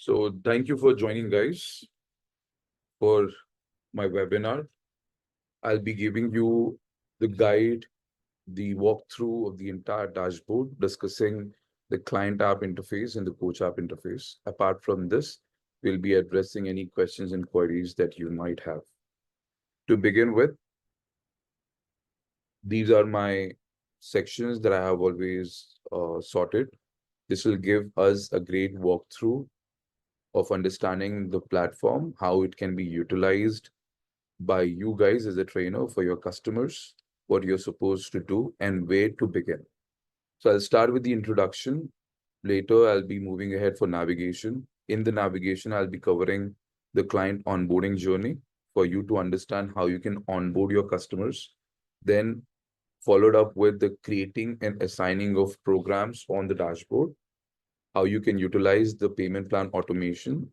So thank you for joining, guys, for my webinar. I'll be giving you the guide, the walkthrough of the entire dashboard, discussing the client app interface and the coach app interface. Apart from this, we'll be addressing any questions and queries that you might have. To begin with, these are my sections that I have always sorted. This will give us a great walkthrough of understanding the platform, how it can be utilized by you guys as a trainer for your customers, what you're supposed to do, and where to begin. So I'll start with the introduction. Later, I'll be moving ahead for navigation. In the navigation, I'll be covering the client onboarding journey for you to understand how you can onboard your customers. Then followed up with the creating and assigning of programs on the dashboard, how you can utilize the payment plan automation,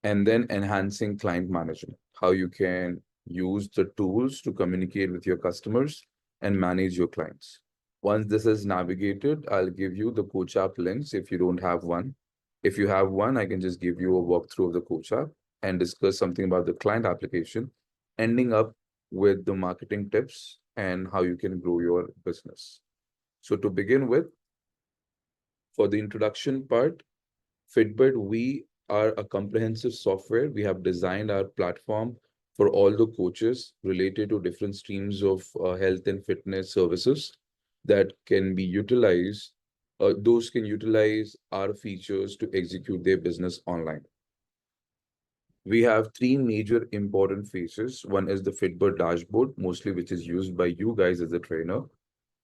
and then enhancing client management, how you can use the tools to communicate with your customers and manage your clients. Once this is navigated, I'll give you the coach app links if you don't have one. If you have one, I can just give you a walkthrough of the coach app and discuss something about the client application, ending up with the marketing tips and how you can grow your business. So to begin with, for the introduction part, FitBudd, we are a comprehensive software. We have designed our platform for all the coaches related to different streams of health and fitness services that can be utilized. Those can utilize our features to execute their business online. We have three major important phases. One is the FitBudd dashboard, mostly which is used by you guys as a trainer.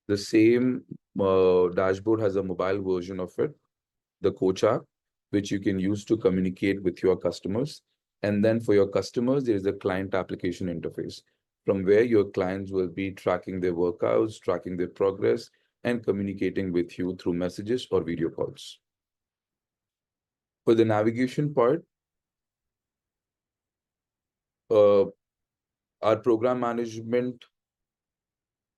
The same dashboard has a mobile version of it, the coach app, which you can use to communicate with your customers. And then for your customers, there is a client application interface from where your clients will be tracking their workouts, tracking their progress, and communicating with you through messages or video calls. For the navigation part, our program management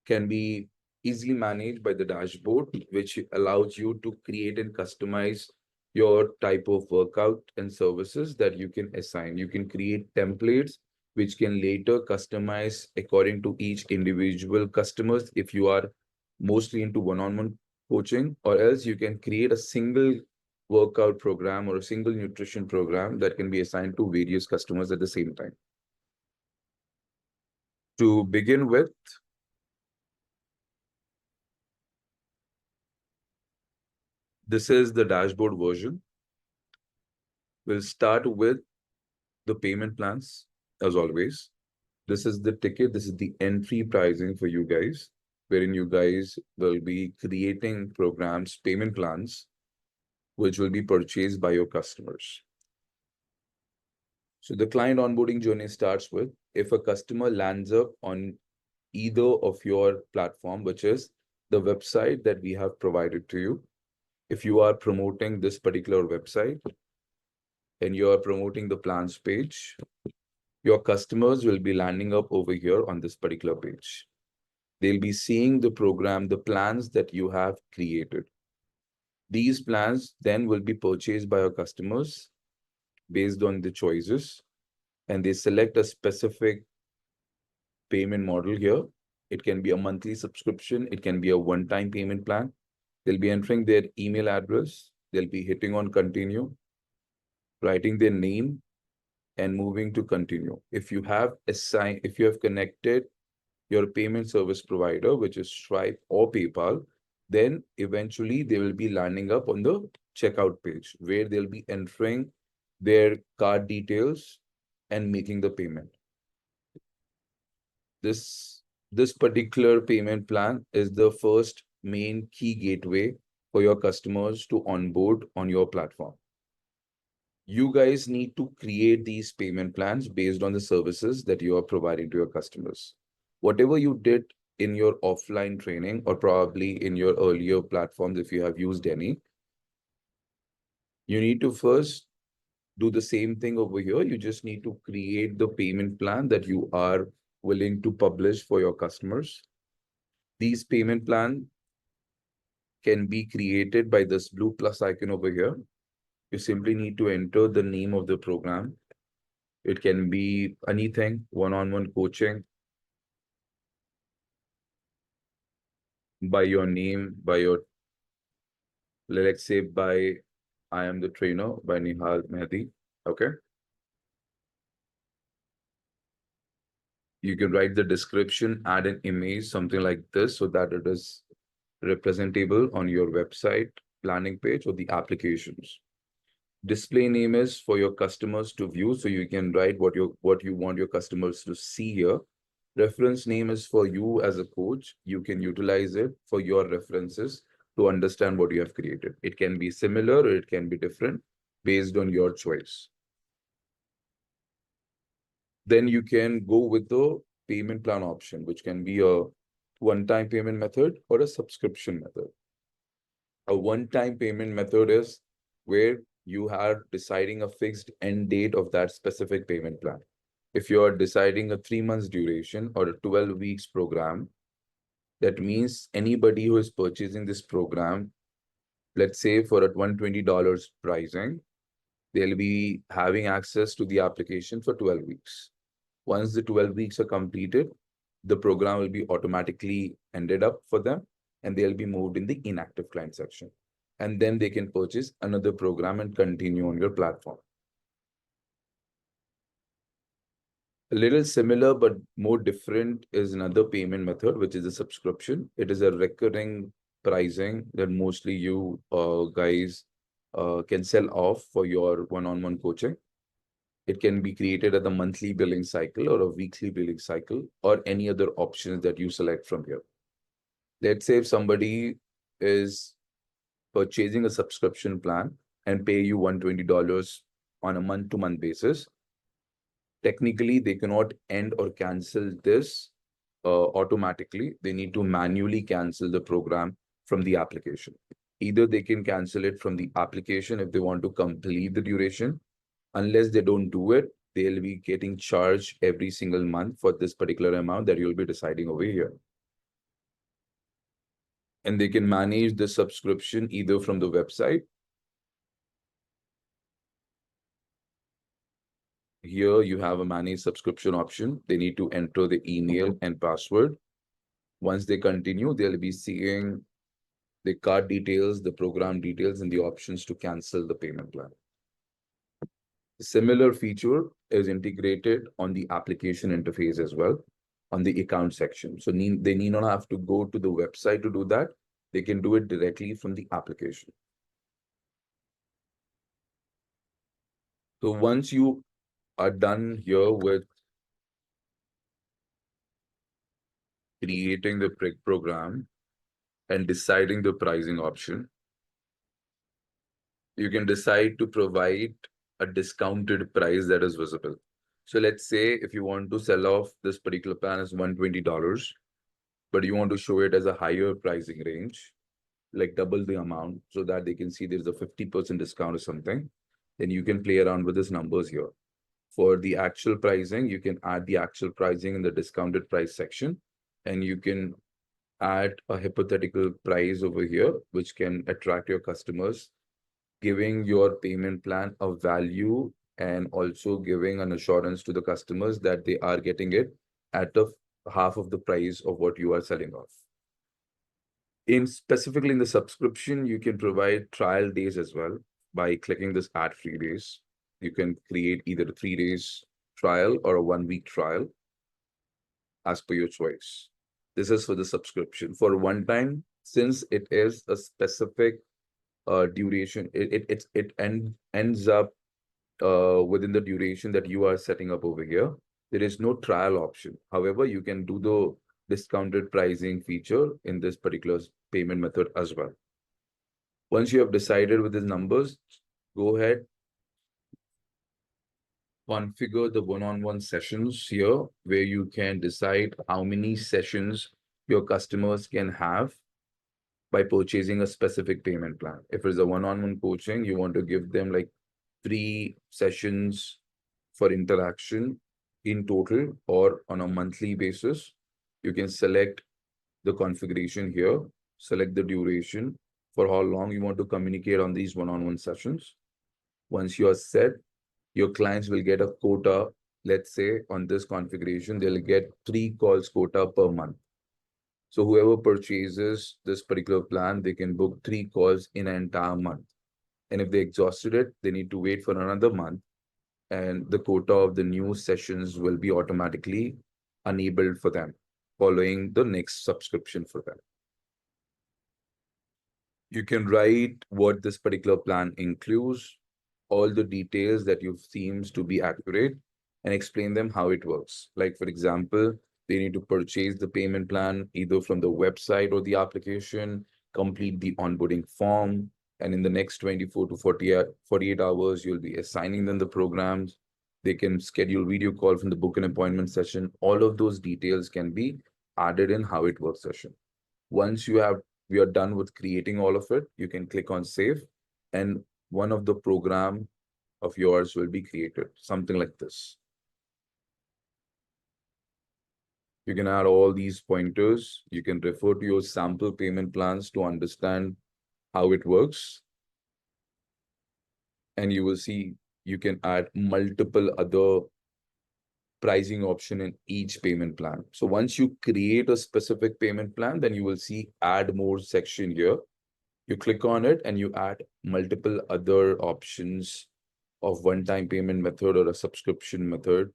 can be easily managed by the dashboard, which allows you to create and customize your type of workout and services that you can assign. You can create templates which can later customize according to each individual customers if you are mostly into one-on-one coaching, or else you can create a single workout program or a single nutrition program that can be assigned to various customers at the same time. To begin with, this is the dashboard version. We'll start with the payment plans, as always. This is the ticket. This is the entry pricing for you guys, wherein you guys will be creating programs, payment plans, which will be purchased by your customers. So the client onboarding journey starts with, if a customer lands up on either of your platform, which is the website that we have provided to you. If you are promoting this particular website and you are promoting the plans page, your customers will be landing up over here on this particular page. They'll be seeing the program, the plans that you have created. These plans then will be purchased by your customers based on the choices, and they select a specific payment model here. It can be a monthly subscription. It can be a one-time payment plan. They'll be entering their email address. They'll be hitting on continue, writing their name, and moving to continue. If you have connected your payment service provider, which is Stripe or PayPal, then eventually they will be landing up on the checkout page where they'll be entering their card details and making the payment. This particular payment plan is the first main key gateway for your customers to onboard on your platform. You guys need to create these payment plans based on the services that you are providing to your customers. Whatever you did in your offline training, or probably in your earlier platforms, if you have used any, you need to first do the same thing over here. You just need to create the payment plan that you are willing to publish for your customers. These payment plans can be created by this blue plus icon over here. You simply need to enter the name of the program. It can be anything, one-on-one coaching, by your name, by your, let's say by I am the trainer by Nihal Mehdi. Okay. You can write the description, add an image, something like this, so that it is representable on your website, landing page, or the applications. Display name is for your customers to view, so you can write what you want your customers to see here. Reference name is for you as a coach. You can utilize it for your references to understand what you have created. It can be similar or it can be different based on your choice. Then you can go with the payment plan option, which can be a one-time payment method or a subscription method. A one-time payment method is where you are deciding a fixed end date of that specific payment plan. If you are deciding a 3 months duration or a 12 weeks program, that means anybody who is purchasing this program, let's say for a $120 pricing, they'll be having access to the application for 12 weeks. Once the 12 weeks are completed, the program will be automatically ended up for them and they'll be moved in the inactive client section. And then they can purchase another program and continue on your platform. A little similar but more different is another payment method, which is a subscription. It is a recurring pricing that mostly you guys can sell off for your one-on-one coaching. It can be created at a monthly billing cycle or a weekly billing cycle or any other options that you select from here. Let's say if somebody is purchasing a subscription plan and pay you $120 on a month-to-month basis, technically they cannot end or cancel this automatically. They need to manually cancel the program from the application. Either they can cancel it from the application if they want to complete the duration. Unless they don't do it, they'll be getting charged every single month for this particular amount that you'll be deciding over here. And they can manage the subscription either from the website. Here you have a manage subscription option. They need to enter the email and password. Once they continue, they'll be seeing the card details, the program details, and the options to cancel the payment plan. A similar feature is integrated on the application interface as well, on the account section. So they need not have to go to the website to do that. They can do it directly from the application. So once you are done here with creating the program and deciding the pricing option, you can decide to provide a discounted price that is visible. So let's say if you want to sell off this particular plan as $120, but you want to show it as a higher pricing range, like double the amount, so that they can see there's a 50% discount or something, then you can play around with these numbers here. For the actual pricing, you can add the actual pricing in the discounted price section, and you can add a hypothetical price over here, which can attract your customers, giving your payment plan a value and also giving an assurance to the customers that they are getting it at half of the price of what you are selling off. Specifically in the subscription, you can provide trial days as well by clicking this add free days. You can create either a 3 days trial or a 1 week trial as per your choice. This is for the subscription. For one time, since it is a specific duration, it ends up within the duration that you are setting up over here. There is no trial option. However, you can do the discounted pricing feature in this particular payment method as well. Once you have decided with these numbers, go ahead, configure the one-on-one sessions here, where you can decide how many sessions your customers can have by purchasing a specific payment plan. If it's a one-on-one coaching, you want to give them like 3 sessions for interaction in total or on a monthly basis. You can select the configuration here, select the duration for how long you want to communicate on these one-on-one sessions. Once you are set, your clients will get a quota. Let's say on this configuration, they'll get 3 calls quota per month. So whoever purchases this particular plan, they can book 3 calls in an entire month. And if they exhausted it, they need to wait for another month, and the quota of the new sessions will be automatically enabled for them following the next subscription for them. You can write what this particular plan includes, all the details that you seems to be accurate, and explain them how it works. Like, for example, they need to purchase the payment plan either from the website or the application, complete the onboarding form, and in the next 24 to 48 hours, you'll be assigning them the programs. They can schedule video call from the book an appointment session. All of those details can be added in how it works session. Once we are done with creating all of it, you can click on save, and one of the program of yours will be created, something like this. You can add all these pointers. You can refer to your sample payment plans to understand how it works. And you will see you can add multiple other pricing option in each payment plan. So once you create a specific payment plan, then you will see add more section here. You click on it and you add multiple other options of one-time payment method or a subscription method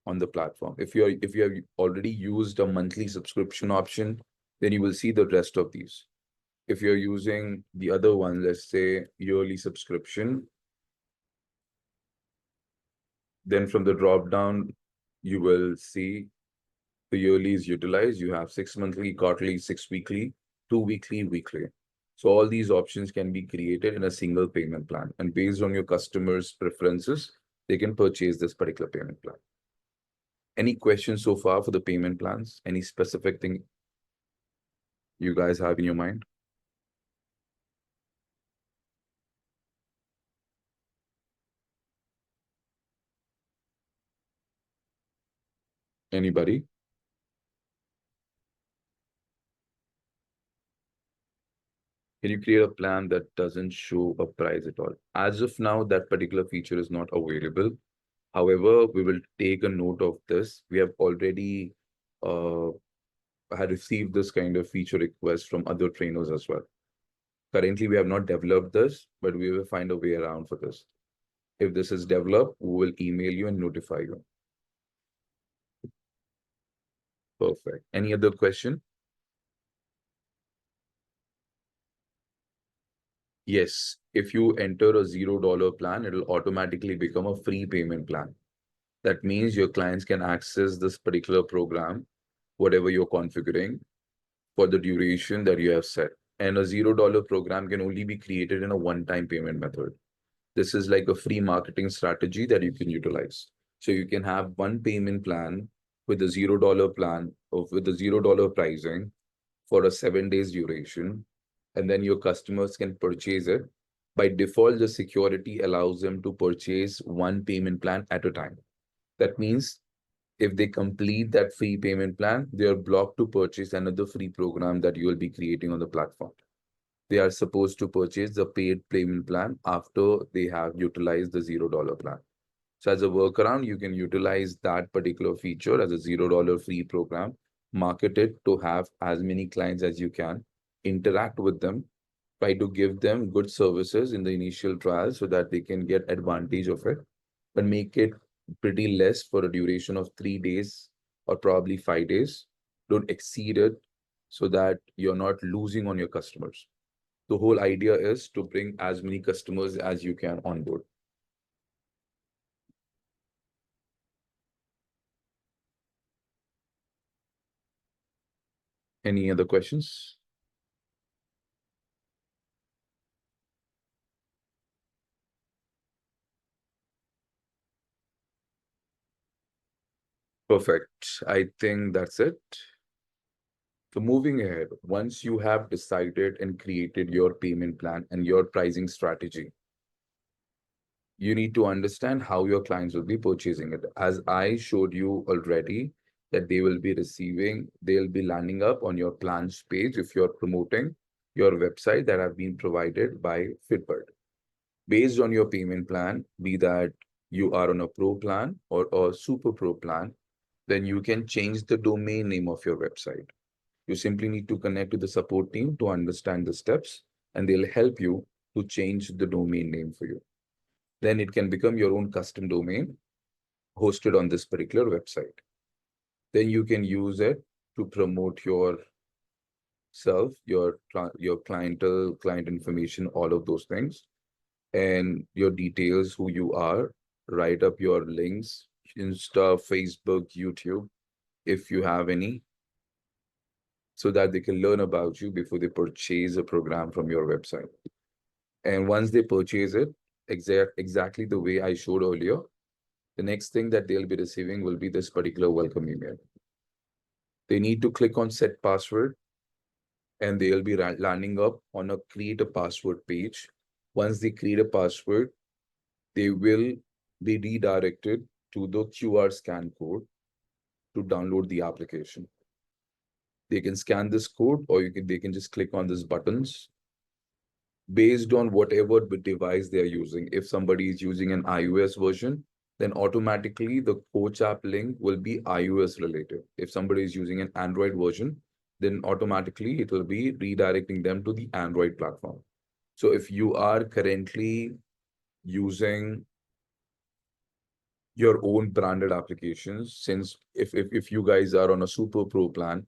on the platform. If you have already used a monthly subscription option, then you will see the rest of these. If you're using the other one, let's say yearly subscription, then from the drop down, you will see the yearly is utilized. You have 6 monthly, quarterly, 6 weekly, 2 weekly, weekly. So all these options can be created in a single payment plan. And based on your customers' preferences, they can purchase this particular payment plan. Any questions so far for the payment plans? Any specific thing you guys have in your mind? Anybody? Can you create a plan that doesn't show a price at all? As of now, that particular feature is not available. However, we will take a note of this. We have already had received this kind of feature request from other trainers as well. Currently, we have not developed this, but we will find a way around for this. If this is developed, we will email you and notify you. Perfect. Any other question? Yes. If you enter a $0 plan, it'll automatically become a free payment plan. That means your clients can access this particular program, whatever you're configuring, for the duration that you have set. And a $0 program can only be created in a one-time payment method. This is like a free marketing strategy that you can utilize. So you can have one payment plan with a $0 plan or with a $0 pricing for a 7 days duration, and then your customers can purchase it. By default, the security allows them to purchase one payment plan at a time. That means if they complete that free payment plan, they are blocked to purchase another free program that you will be creating on the platform. They are supposed to purchase the paid payment plan after they have utilized the $0 plan. So as a workaround, you can utilize that particular feature as a $0 free program, market it to have as many clients as you can, interact with them, try to give them good services in the initial trial so that they can get advantage of it, but make it pretty less for a duration of 3 days or probably 5 days. Don't exceed it so that you're not losing on your customers. The whole idea is to bring as many customers as you can on board. Any other questions? Perfect. I think that's it. So moving ahead, once you have decided and created your payment plan and your pricing strategy, you need to understand how your clients will be purchasing it. As I showed you already, that they'll be landing up on your plans page if you're promoting your website that have been provided by FitBudd. Based on your payment plan, be that you are on a pro plan or a super pro plan, then you can change the domain name of your website. You simply need to connect to the support team to understand the steps, and they'll help you to change the domain name for you. Then it can become your own custom domain hosted on this particular website. Then you can use it to promote yourself, your clientele, client information, all of those things, and your details, who you are. Write up your links, Insta, Facebook, YouTube, if you have any, so that they can learn about you before they purchase a program from your website. And once they purchase it, exactly the way I showed earlier, the next thing that they'll be receiving will be this particular welcome email. They need to click on set password, and they'll be landing up on a create a password page. Once they create a password, they will be redirected to the QR scan code to download the application. They can scan this code, or they can just click on these buttons based on whatever device they are using. If somebody is using an iOS version, then automatically the coach app link will be iOS related. If somebody is using an Android version, then automatically it will be redirecting them to the Android platform. So if you are currently using your own branded applications, since if you guys are on a super pro plan,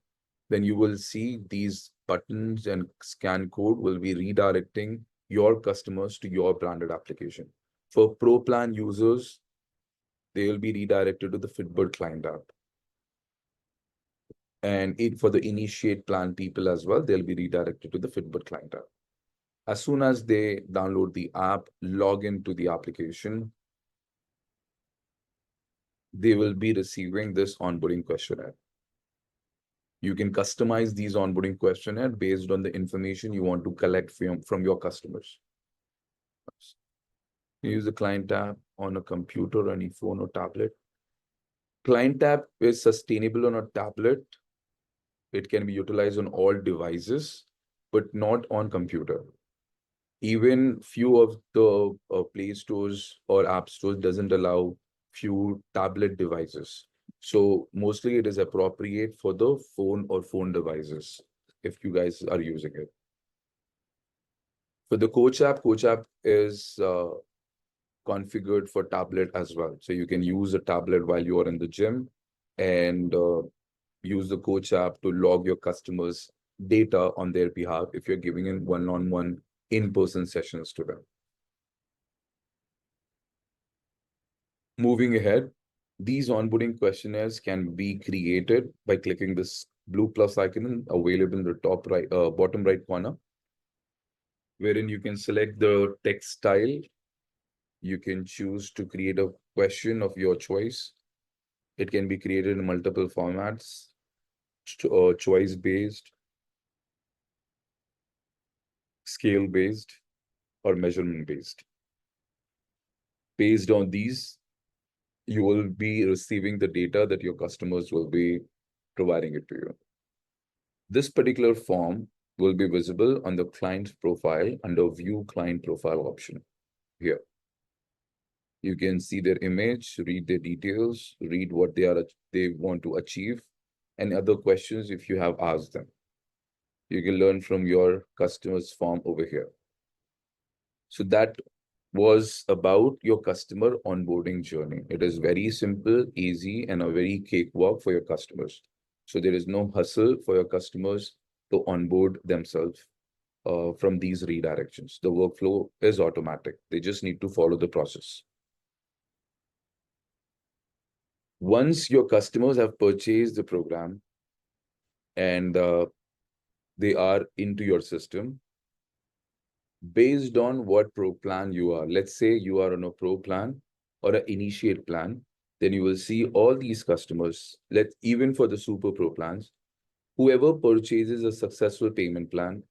then you will see these buttons and scan code will be redirecting your customers to your branded application. For pro plan users, they will be redirected to the FitBudd Client app. And for the initiate plan people as well, they'll be redirected to the FitBudd Client app. As soon as they download the app, log into the application, they will be receiving this onboarding questionnaire. You can customize these onboarding questionnaire based on the information you want to collect from your customers. You use the Client app on a computer, any phone or tablet. Client app is sustainable on a tablet. It can be utilized on all devices, but not on computer. Even few of the Play stores or app stores doesn't allow few tablet devices. So mostly it is appropriate for the phone or phone devices if you guys are using it. For the Coach app is configured for tablet as well. So you can use a tablet while you are in the gym, and use the Coach app to log your customers' data on their behalf if you're giving in one-on-one in-person sessions to them. Moving ahead, these onboarding questionnaires can be created by clicking this blue plus icon available in the top right, bottom right corner, wherein you can select the text style. You can choose to create a question of your choice. It can be created in multiple formats, choice-based, scale-based, or measurement-based. Based on these, you will be receiving the data that your customers will be providing it to you. This particular form will be visible on the client's profile under View Client Profile option here. You can see their image, read their details, read what they want to achieve, and other questions if you have asked them. You can learn from your customer's form over here. So that was about your customer onboarding journey. It is very simple, easy, and a very cakewalk for your customers. So there is no hustle for your customers to onboard themselves from these redirections. The workflow is automatic. They just need to follow the process. Once your customers have purchased the program and they are into your system, based on what pro plan you are, let's say you are on a pro plan or an initiate plan, then you will see all these customers, even for the super pro plans, whoever purchases a successful payment plan,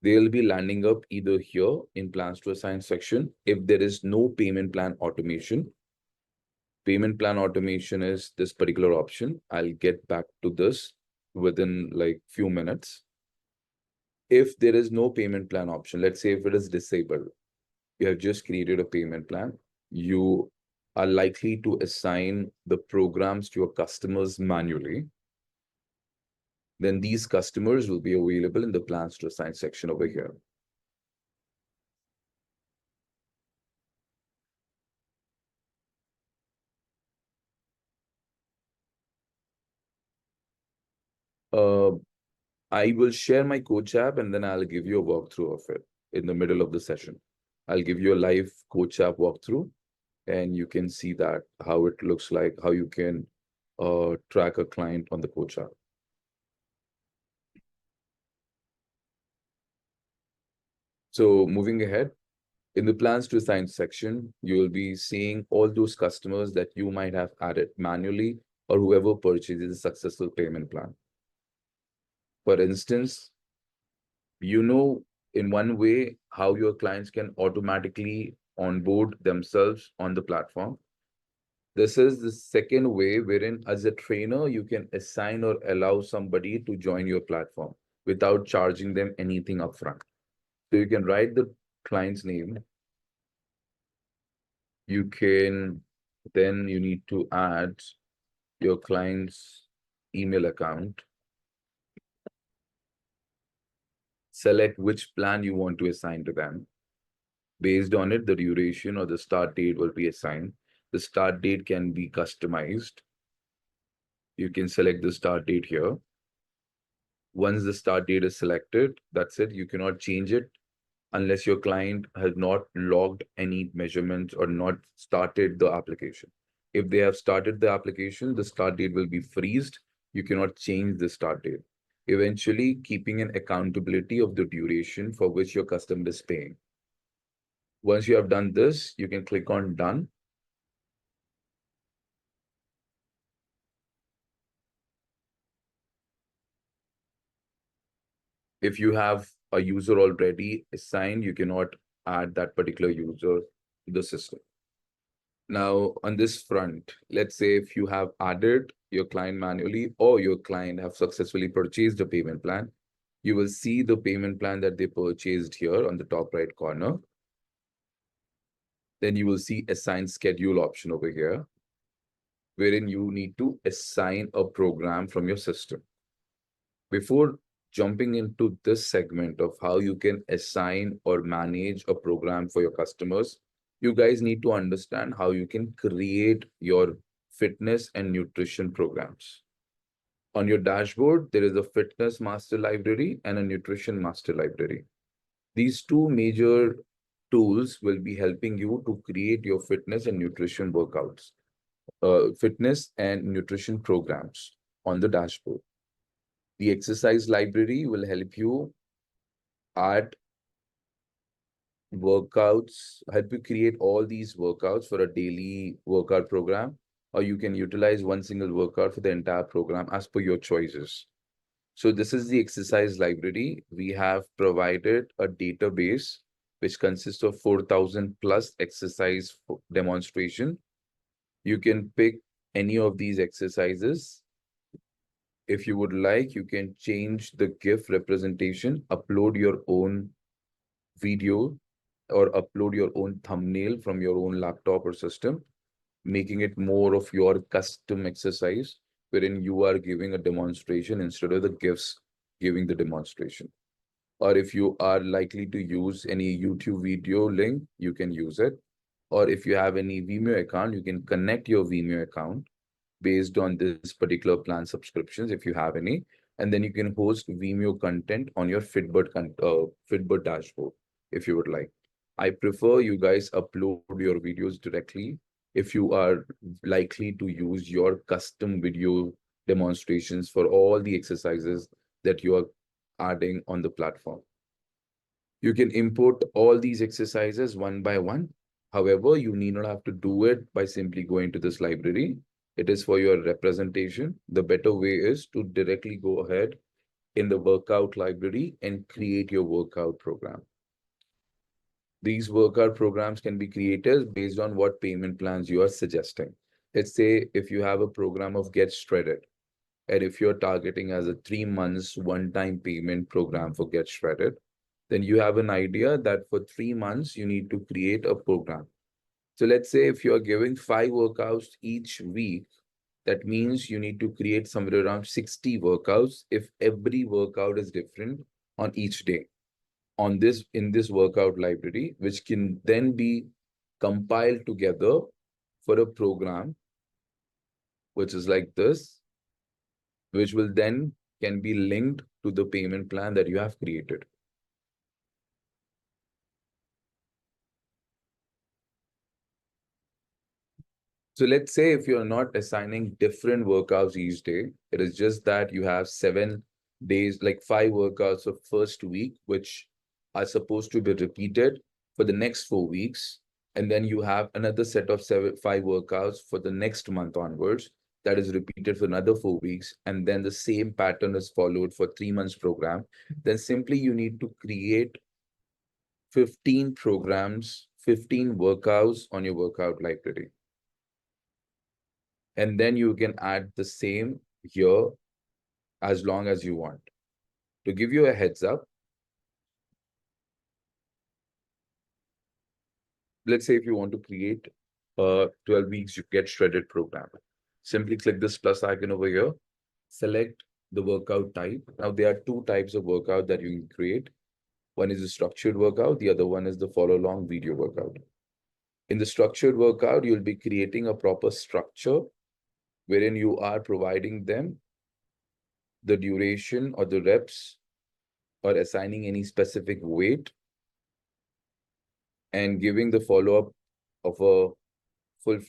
they'll be landing up either here in plans to assign section. If there is no payment plan automation is this particular option. I'll get back to this within like few minutes. If there is no payment plan option, let's say if it is disabled, You have just created a payment plan. You are likely to assign the programs to your customers manually. Then these customers will be available in the plans to assign section over here. Uh, I will share my coach app and then I'll give you a walkthrough of it in the middle of the session. I'll give you a live coach app walkthrough and you can see that how it looks like, how you can track a client on the coach app. So moving ahead, in the plans to assign section, you will be seeing all those customers that you might have added manually or whoever purchases a successful payment plan. For instance, you know in one way how your clients can automatically onboard themselves on the platform. This is the second way wherein as a trainer, you can assign or allow somebody to join your platform without charging them anything upfront. So you can write the client's name. You can, then you need to add your client's email account, select which plan you want to assign to them. Based on it, the duration or the start date will be assigned. The start date can be customized. You can select the start date here. Once the start date is selected, that's it. You cannot change it unless your client has not logged any measurements or not started the application. If they have started the application, the start date will be freezed. You cannot change the start date. Eventually, keeping an accountability of the duration for which your customer is paying. Once you have done this, you can click on done. If you have a user already assigned, you cannot add that particular user to the system. Now, on this front, let's say if you have added your client manually or your client have successfully purchased a payment plan, you will see the payment plan that they purchased here on the top right corner. Then you will see assign schedule option over here, wherein you need to assign a program from your system. Before jumping into this segment of how you can assign or manage a program for your customers, you guys need to understand how you can create your fitness and nutrition programs. On your dashboard, there is a fitness master library and a nutrition master library. These two major tools will be helping you to create your fitness and nutrition workouts, fitness and nutrition programs on the dashboard. The exercise library will help you add workouts, help you create all these workouts for a daily workout program, or you can utilize one single workout for the entire program as per your choices. So this is the exercise library. We have provided a database which consists of 4,000 plus exercise demonstration. You can pick any of these exercises. If you would like, you can change the GIF representation, upload your own video or upload your own thumbnail from your own laptop or system, making it more of your custom exercise, wherein you are giving a demonstration instead of the GIFs giving the demonstration. Or if you are likely to use any YouTube video link, you can use it. Or if you have any Vimeo account, you can connect your Vimeo account based on this particular plan subscriptions if you have any, and then you can host Vimeo content on your FitBudd dashboard if you would like. I prefer you guys upload your videos directly if you are likely to use your custom video demonstrations for all the exercises that you are adding on the platform. You can import all these exercises one by one. However, you need not have to do it by simply going to this library. It is for your representation. The better way is to directly go ahead in the workout library and create your workout program. These workout programs can be created based on what payment plans you are suggesting. Let's say if you have a program of Get Shredded, and if you're targeting as a 3 months one-time payment program for Get Shredded, then you have an idea that for 3 months, you need to create a program. So let's say if you're giving 5 workouts each week, that means you need to create somewhere around 60 workouts if every workout is different on each day on this in this workout library, which can then be compiled together for a program, which is like this, which will then can be linked to the payment plan that you have created. So let's say if you're not assigning different workouts each day, it is just that you have 7 days, like 5 workouts of first week, which are supposed to be repeated for the next 4 weeks. And then you have another set of 5 workouts for the next month onwards that is repeated for another 4 weeks. And then the same pattern is followed for 3 months program. Then simply you need to create 15 programs, 15 workouts on your workout library. And then you can add the same here as long as you want. To give you a heads up, let's say if you want to create a 12 weeks you get shredded program, simply click this plus icon over here, select the workout type. Now there are 2 types of workout that you can create. One is a structured workout, the other one is the follow along video workout. In the structured workout, you'll be creating a proper structure wherein you are providing them the duration or the reps or assigning any specific weight and giving the follow-up of a full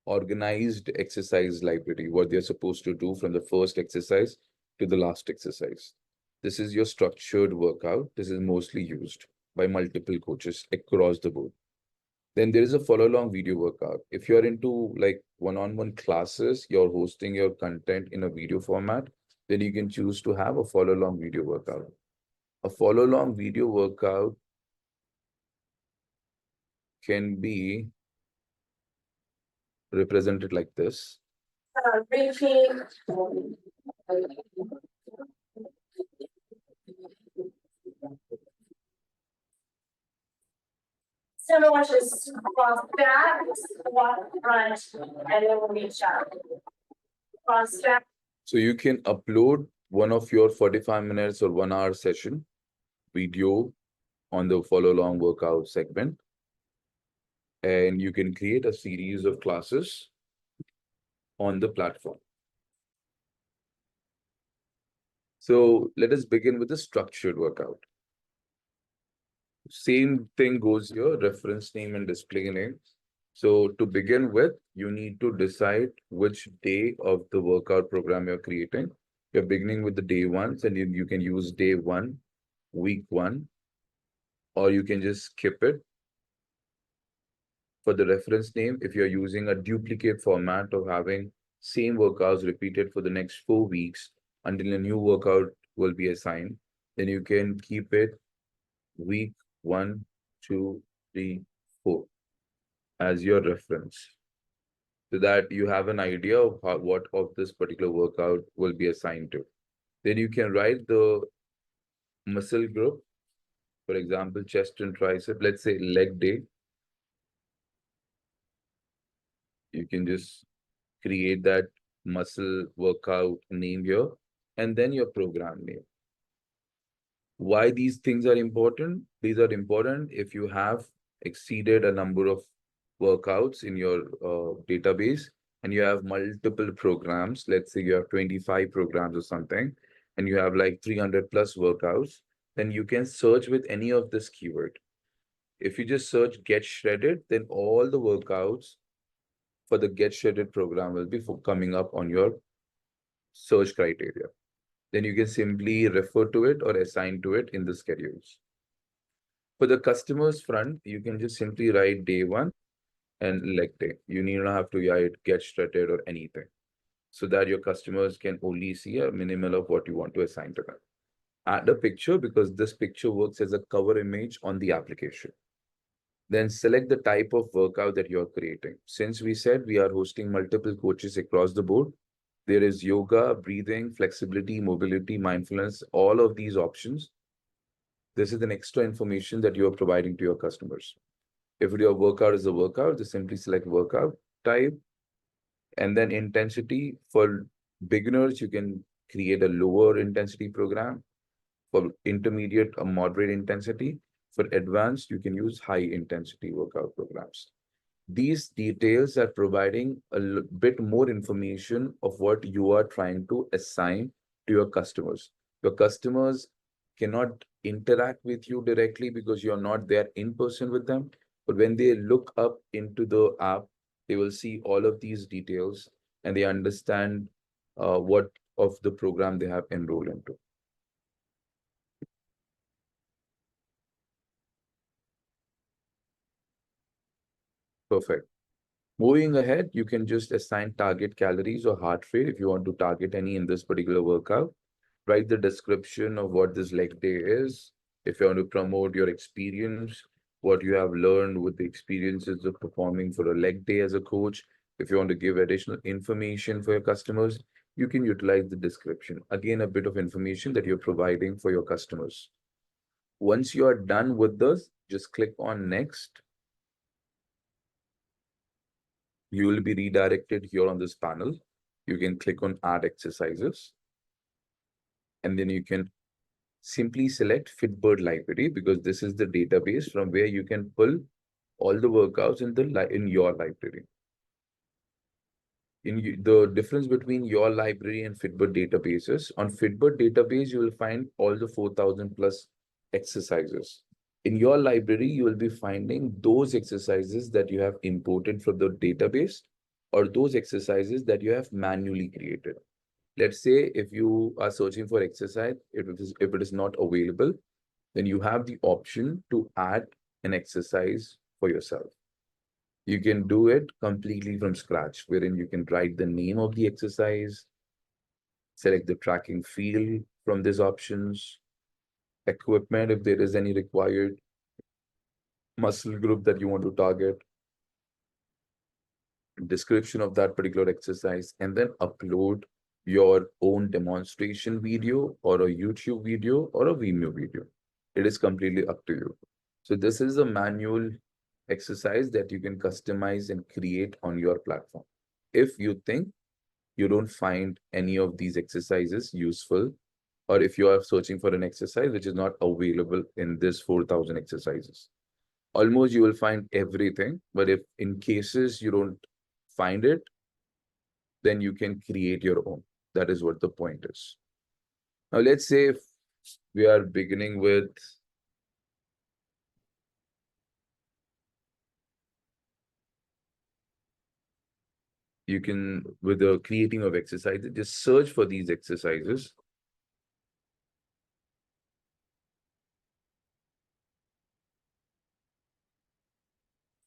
organized exercise library, what they're supposed to do from the first exercise to the last exercise. This is your structured workout. This is mostly used by multiple coaches across the board. Then there is a follow-along video workout. If you're into like one-on-one classes, you're hosting your content in a video format, then you can choose to have a follow-along video workout. A follow-along video workout can be represented like this. Reaching. So I'm gonna just cross back, walk front, and then we'll reach out. Cross back. So you can upload one of your 45 minutes or 1 hour session video on the follow along workout segment. And you can create a series of classes on the platform. So let us begin with the structured workout. Same thing goes here, reference name and display name. So to begin with, you need to decide which day of the workout program you're creating. You're beginning with the day ones, and you can use day 1, week 1, or you can just skip it. For the reference name, if you're using a duplicate format of having same workouts repeated for the next 4 weeks until a new workout will be assigned, then you can keep it week 1, 2, 3, 4 as your reference, so that you have an idea of what of this particular workout will be assigned to. Then you can write the muscle group, for example, chest and tricep, let's say leg day. You can just create that muscle workout name here, and then your program name. Why these things are important? These are important if you have exceeded a number of workouts in your database and you have multiple programs. Let's say you have 25 programs or something, and you have like 300 plus workouts, then you can search with any of this keyword. If you just search get shredded, then all the workouts for the get shredded program will be coming up on your search criteria. Then you can simply refer to it or assign to it in the schedules. For the customers front, you can just simply write day 1 and leg day. You need not have to write get shredded or anything, so that your customers can only see a minimal of what you want to assign to them. Add a picture because this picture works as a cover image on the application. Then select the type of workout that you're creating. Since we said we are hosting multiple coaches across the board, there is yoga, breathing, flexibility, mobility, mindfulness, all of these options. This is an extra information that you are providing to your customers. If your workout is a workout, just simply select workout type, and then intensity. For beginners, you can create a lower intensity program. For intermediate or moderate intensity. For advanced, you can use high intensity workout programs. These details are providing a bit more information of what you are trying to assign to your customers. Your customers cannot interact with you directly because you're not there in person with them. But when they look up into the app, they will see all of these details and they understand what of the program they have enrolled into. Perfect. Moving ahead, you can just assign target calories or heart rate if you want to target any in this particular workout. Write the description of what this leg day is. If you want to promote your experience, what you have learned with the experiences of performing for a leg day as a coach. If you want to give additional information for your customers, you can utilize the description. Again, a bit of information that you're providing for your customers. Once you are done with this, just click on next. You will be redirected here on this panel. You can click on add exercises. And then you can simply select FitBudd library because this is the database from where you can pull all the workouts in your library. The difference between your library and FitBudd databases, on FitBudd database, you will find all the 4,000 plus exercises. In your library, you will be finding those exercises that you have imported from the database or those exercises that you have manually created. Let's say if you are searching for exercise, if it is not available, then you have the option to add an exercise for yourself. You can do it completely from scratch, wherein you can write the name of the exercise, select the tracking field from these options, equipment if there is any required, muscle group that you want to target, description of that particular exercise, and then upload your own demonstration video or a YouTube video or a Vimeo video. It is completely up to you. So this is a manual exercise that you can customize and create on your platform. If you think you don't find any of these exercises useful, or if you are searching for an exercise which is not available in this 4,000 exercises, almost you will find everything. But if in cases you don't find it, then you can create your own. That is what the point is. Now, let's say if we are beginning with you can, with the creating of exercises, just search for these exercises.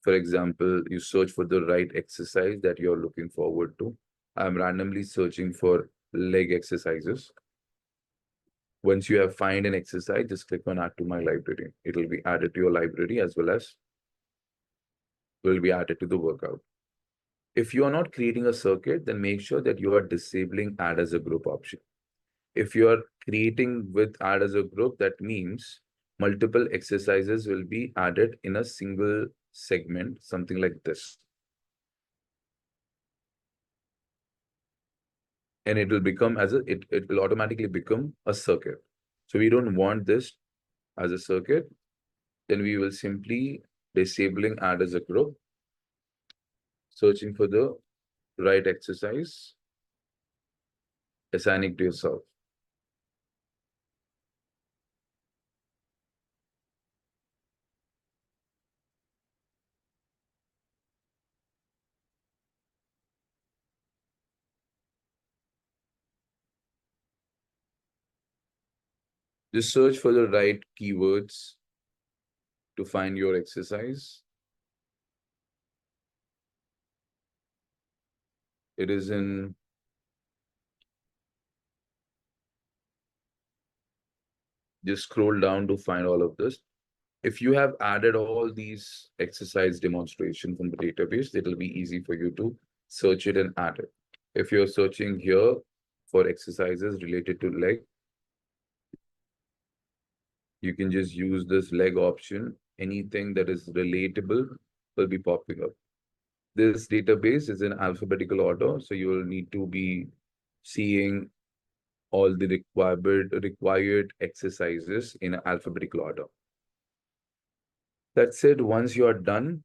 For example, you search for the right exercise that you're looking forward to. I'm randomly searching for leg exercises. Once you have find an exercise, just click on add to my library. It will be added to your library as well as will be added to the workout. If you are not creating a circuit, then make sure that you are disabling add as a group option. If you are creating with add as a group, that means multiple exercises will be added in a single segment, something like this. And it will become it will automatically become a circuit. So we don't want this as a circuit. Then we will simply disabling add as a group, searching for the right exercise, assigning to yourself. Just search for the right keywords to find your exercise. It is in just scroll down to find all of this. If you have added all these exercise demonstration from the database, it will be easy for you to search it and add it. If you're searching here for exercises related to leg, You can just use this leg option. Anything that is relatable will be popping up. This database is in alphabetical order, so you will need to be seeing all the required exercises in alphabetical order. That's it. Once you are done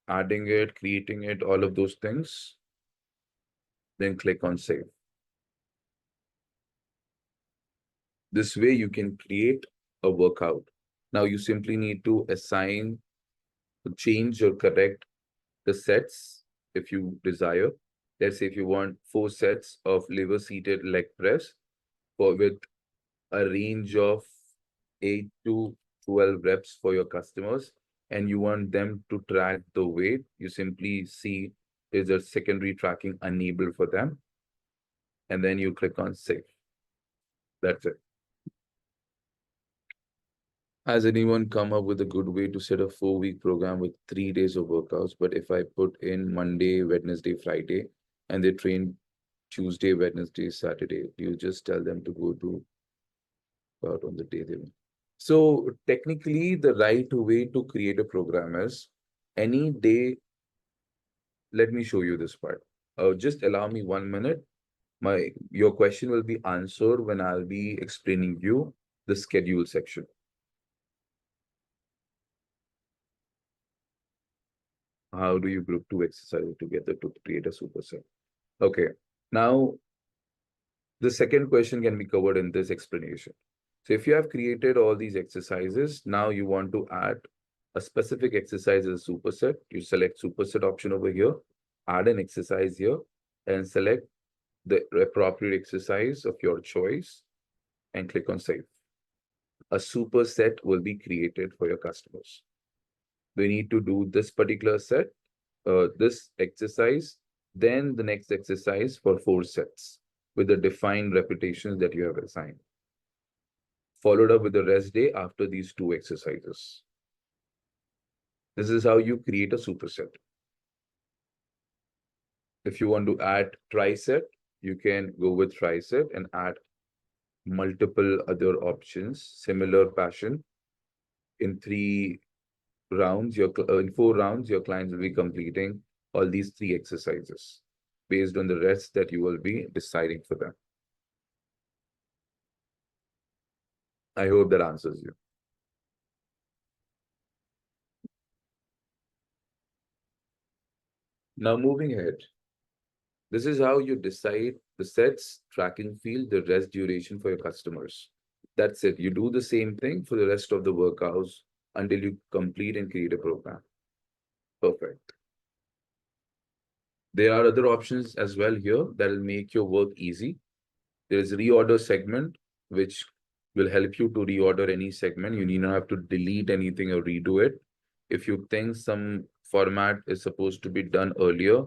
adding it, creating it, all of those things, then click on save. This way you can create a workout. Now you simply need to change or correct the sets if you desire. Let's say if you want 4 sets of liver seated leg press with a range of 8 to 12 reps for your customers, and you want them to track the weight, you simply see is there secondary tracking enabled for them, and then you click on save. That's it. Has anyone come up with a good way to set a 4-week program with 3 days of workouts? But if I put in Monday, Wednesday, Friday, and they train Tuesday, Wednesday, Saturday, you just tell them to go to out on the day they want. So technically, the right way to create a program is any day. Let me show you this part. Just allow me 1 minute. Your question will be answered when I'll be explaining you the schedule section. How do you group 2 exercises together to create a superset? Okay. Now, the second question can be covered in this explanation. So if you have created all these exercises, now you want to add a specific exercise as a superset. You select superset option over here, add an exercise here, and select the appropriate exercise of your choice and click on save. A superset will be created for your customers. We need to do this particular set, this exercise, then the next exercise for 4 sets with the defined repetitions that you have assigned, followed up with the rest day after these 2 exercises. This is how you create a superset. If you want to add tricep, you can go with tricep and add multiple other options, similar fashion. In 3 rounds, in 4 rounds, your clients will be completing all these 3 exercises based on the rest that you will be deciding for them. I hope that answers you. Now moving ahead, this is how you decide the sets, tracking field, the rest duration for your customers. That's it. You do the same thing for the rest of the workouts until you complete and create a program. Perfect. There are other options as well here that will make your work easy. There is reorder segment, which will help you to reorder any segment. You need not have to delete anything or redo it. If you think some format is supposed to be done earlier,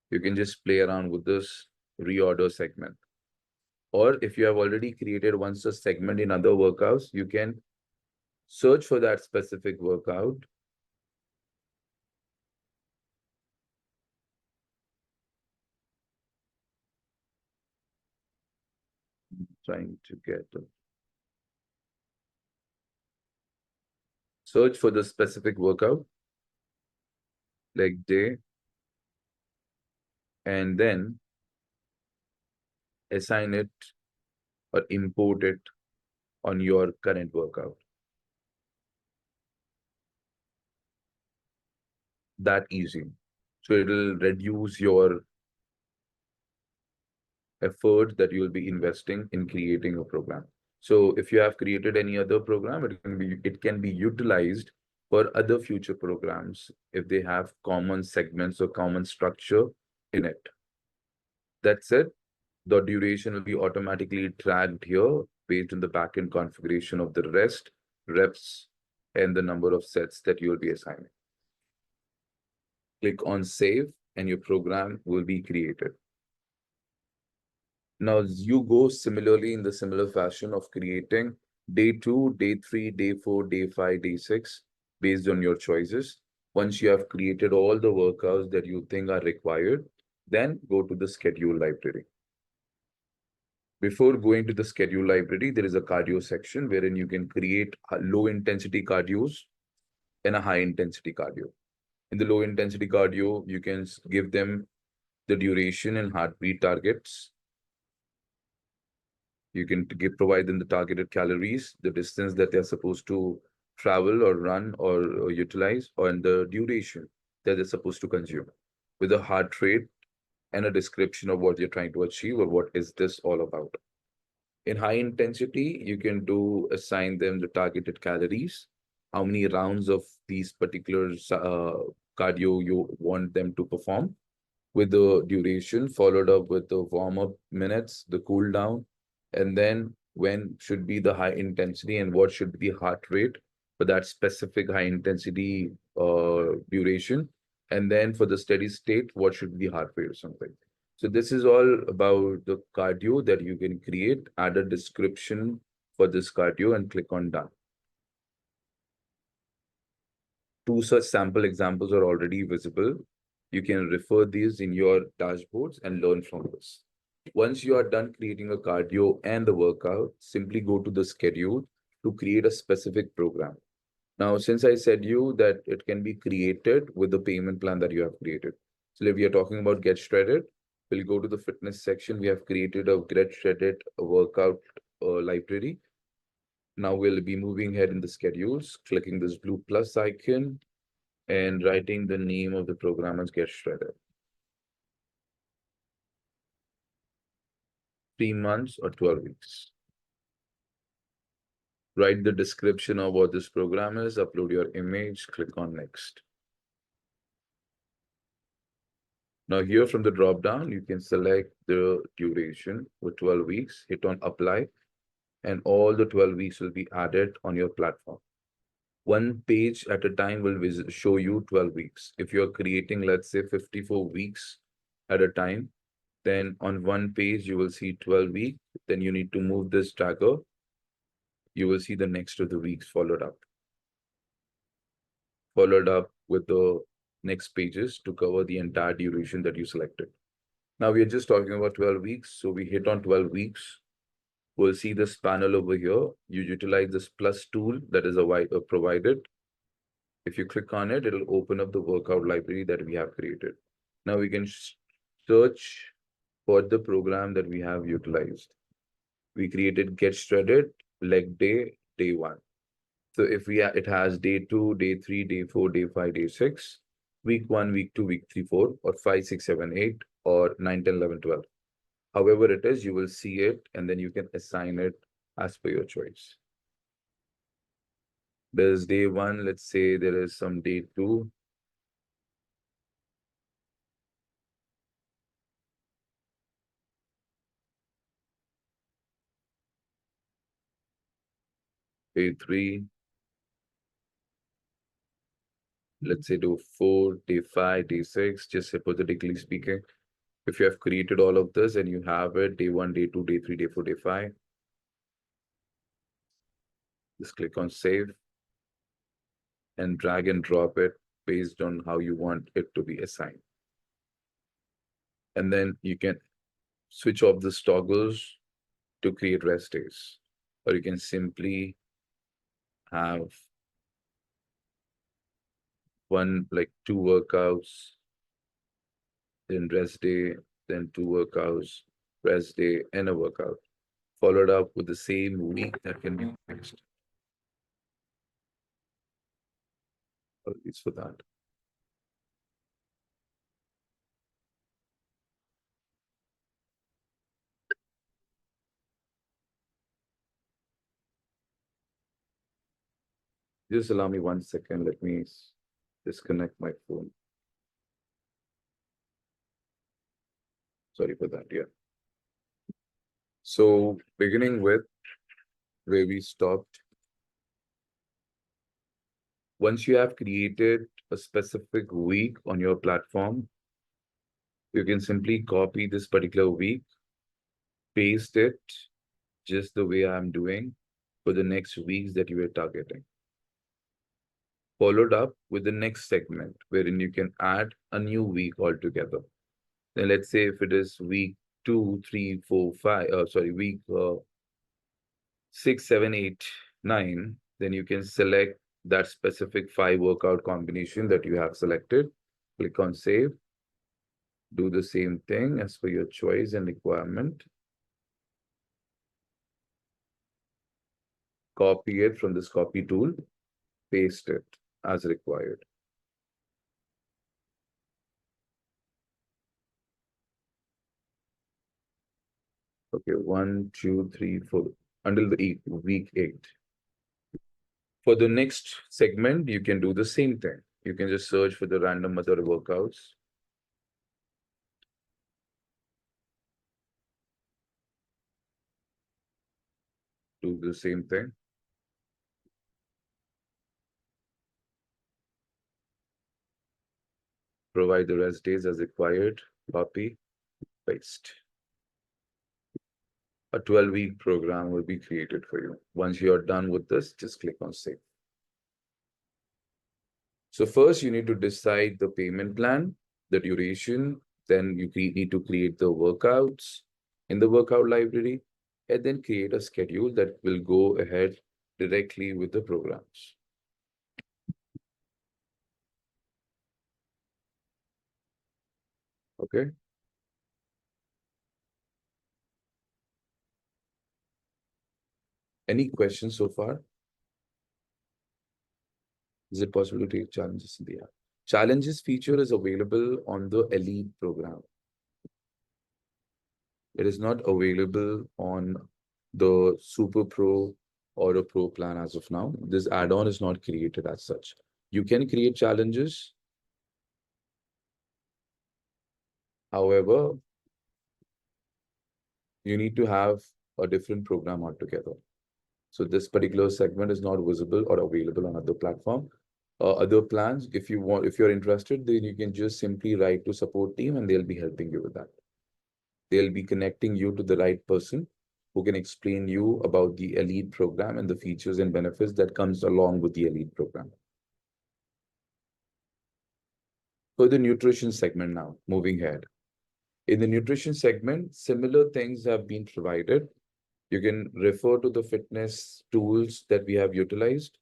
you can just play around with this reorder segment. Or if you have already created once a segment in other workouts, you can search for that specific workout. Trying to get it. Search for the specific workout, leg day, and then assign it or import it on your current workout. That easy. So it'll reduce your effort that you'll be investing in creating a program. So if you have created any other program, it can be utilized for other future programs if they have common segments or common structure in it. That's it. The duration will be automatically tracked here based on the backend configuration of the rest, reps, and the number of sets that you will be assigning. Click on save and your program will be created. Now you go similarly in the similar fashion of creating day 2, day 3, day 4, day 5, day 6, based on your choices. Once you have created all the workouts that you think are required, then go to the schedule library. Before going to the schedule library, there is a cardio section wherein you can create low intensity cardios and a high intensity cardio. In the low intensity cardio, you can give them the duration and heartbeat targets. You can provide them the targeted calories, the distance that they're supposed to travel or run or utilize, and the duration that they're supposed to consume with a heart rate and a description of what you're trying to achieve or what is this all about. In high intensity, you can assign them the targeted calories, how many rounds of these particular cardio you want them to perform, with the duration followed up with the warm-up minutes, the cool down, and then when should be the high intensity and what should be the heart rate for that specific high intensity duration. And then for the steady state, what should be the heart rate or something. So this is all about the cardio that you can create, add a description for this cardio and click on done. Two such sample examples are already visible. You can refer these in your dashboards and learn from this. Once you are done creating a cardio and the workout, simply go to the schedule to create a specific program. Now, since I said you that it can be created with the payment plan that you have created. So if we are talking about Get Shredded, we'll go to the fitness section. We have created a Get Shredded workout library. Now we'll be moving ahead in the schedules, clicking this blue plus icon and writing the name of the program as Get Shredded. 3 months or 12 weeks. Write the description of what this program is, upload your image, click on next. Now here from the drop down, you can select the duration with 12 weeks, hit on apply, and all the 12 weeks will be added on your platform. One page at a time will show you 12 weeks. If you're creating, let's say 54 weeks at a time, then on one page, you will see 12 weeks. Then you need to move this tracker. You will see the next of the weeks followed up with the next pages to cover the entire duration that you selected. Now we are just talking about 12 weeks. So we hit on 12 weeks. We'll see this panel over here. You utilize this plus tool that is provided. If you click on it, it'll open up the workout library that we have created. Now we can search for the program that we have utilized. We created Get Shredded, leg day, day 1. So if it has day 2, day 3, day 4, day 5, day 6, week 1, week 2, week 3, 4, or 5, 6, 7, 8, or 9, 10, 11, 12. However it is, you will see it and then you can assign it as per your choice. There's day 1, let's say there is some day 2. Day 3. Let's say do 4, day 5, day 6, just hypothetically speaking. If you have created all of this and you have it, day 1, day 2, day 3, day 4, day 5, just click on save and drag and drop it based on how you want it to be assigned. And then you can switch off the toggles to create rest days, or you can simply have like 2 workouts, then rest day, then 2 workouts, rest day, and a workout, followed up with the same week that can be fixed. Apologies for that. Just allow me 1 second. Let me disconnect my phone. Sorry for that. Yeah. So beginning with where we stopped, once you have created a specific week on your platform, you can simply copy this particular week, paste it just the way I'm doing for the next weeks that you are targeting. Followed up with the next segment wherein you can add a new week altogether. Then let's say if it is week 2, 3, 4, 5, sorry, week 6, 7, 8, 9, then you can select that specific 5 workout combination that you have selected. Click on save. Do the same thing as per your choice and requirement. Copy it from this copy tool, paste it as required. Okay, 1, 2, 3, 4, until the week 8. For the next segment, you can do the same thing. You can just search for the random other workouts. Do the same thing. Provide the rest days as required. Copy, paste. A 12-week program will be created for you. Once you're done with this, just click on save. So first you need to decide the payment plan, the duration, then you need to create the workouts in the workout library, and then create a schedule that will go ahead directly with the programs. Okay. Any questions so far? Is it possible to take challenges in the app? Challenges feature is available on the Elite program. It is not available on the Super Pro or a Pro plan as of now. This add-on is not created as such. You can create challenges. However, you need to have a different program altogether. So this particular segment is not visible or available on other platform. Other plans, if you're interested, then you can just simply write to support team and they'll be helping you with that. They'll be connecting you to the right person who can explain you about the Elite program and the features and benefits that comes along with the Elite program. For the nutrition segment now, moving ahead. In the nutrition segment, similar things have been provided. You can refer to the fitness tools that we have utilized.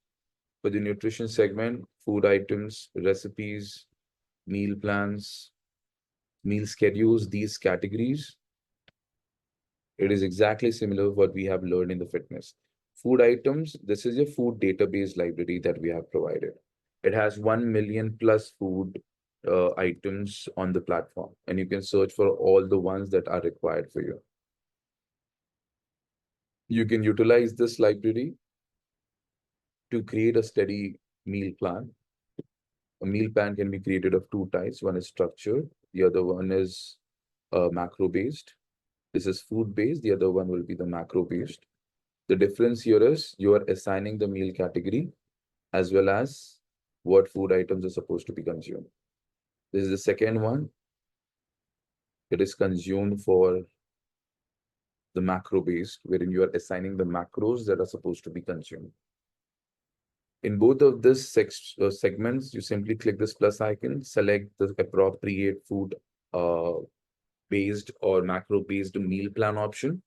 For the nutrition segment, food items, recipes, meal plans, meal schedules, these categories, it is exactly similar to what we have learned in the fitness. Food items, this is a food database library that we have provided. It has 1 million plus food items on the platform, and you can search for all the ones that are required for you. You can utilize this library to create a steady meal plan. A meal plan can be created of 2 types. One is structured, the other one is macro-based. This is food-based, the other one will be the macro-based. The difference here is you are assigning the meal category as well as what food items are supposed to be consumed. This is the second one. It is consumed for the macro-based, wherein you are assigning the macros that are supposed to be consumed. In both of these segments, you simply click this plus icon, select the appropriate food based or macro-based meal plan option.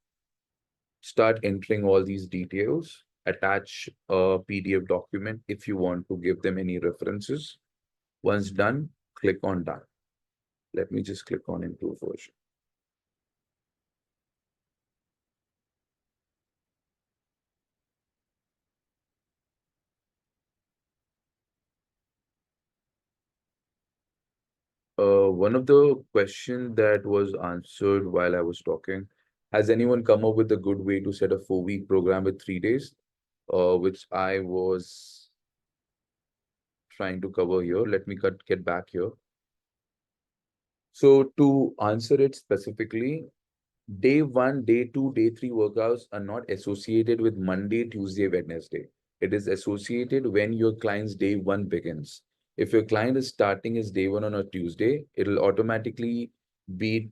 Start entering all these details. Attach a PDF document if you want to give them any references. Once done, click on done. Let me just click on improve version. One of the questions that was answered while I was talking, has anyone come up with a good way to set a 4-week program with 3 days? Which I was trying to cover here. Let me get back here. So to answer it specifically, day 1, day 2, day 3 workouts are not associated with Monday, Tuesday, Wednesday. It is associated when your client's day 1 begins. If your client is starting his day 1 on a Tuesday, it will automatically be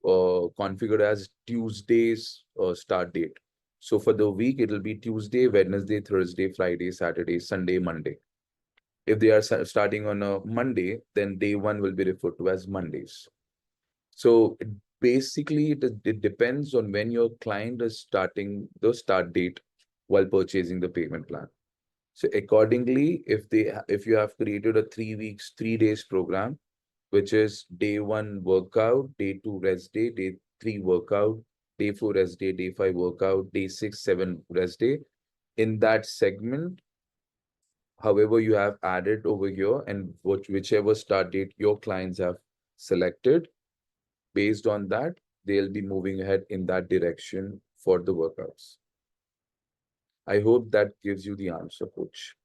configured as Tuesday's start date. So for the week, it will be Tuesday, Wednesday, Thursday, Friday, Saturday, Sunday, Monday. If they are starting on a Monday, then day 1 will be referred to as Mondays. So basically it depends on when your client is starting the start date while purchasing the payment plan. So accordingly, if you have created a 3 weeks, 3 days program, which is day one workout, day two rest day, day three workout, day four rest day, day five workout, day six, seven rest day. In that segment, however you have added over here and whichever start date your clients have selected, based on that, they'll be moving ahead in that direction for the workouts. I hope that gives you the answer, coach.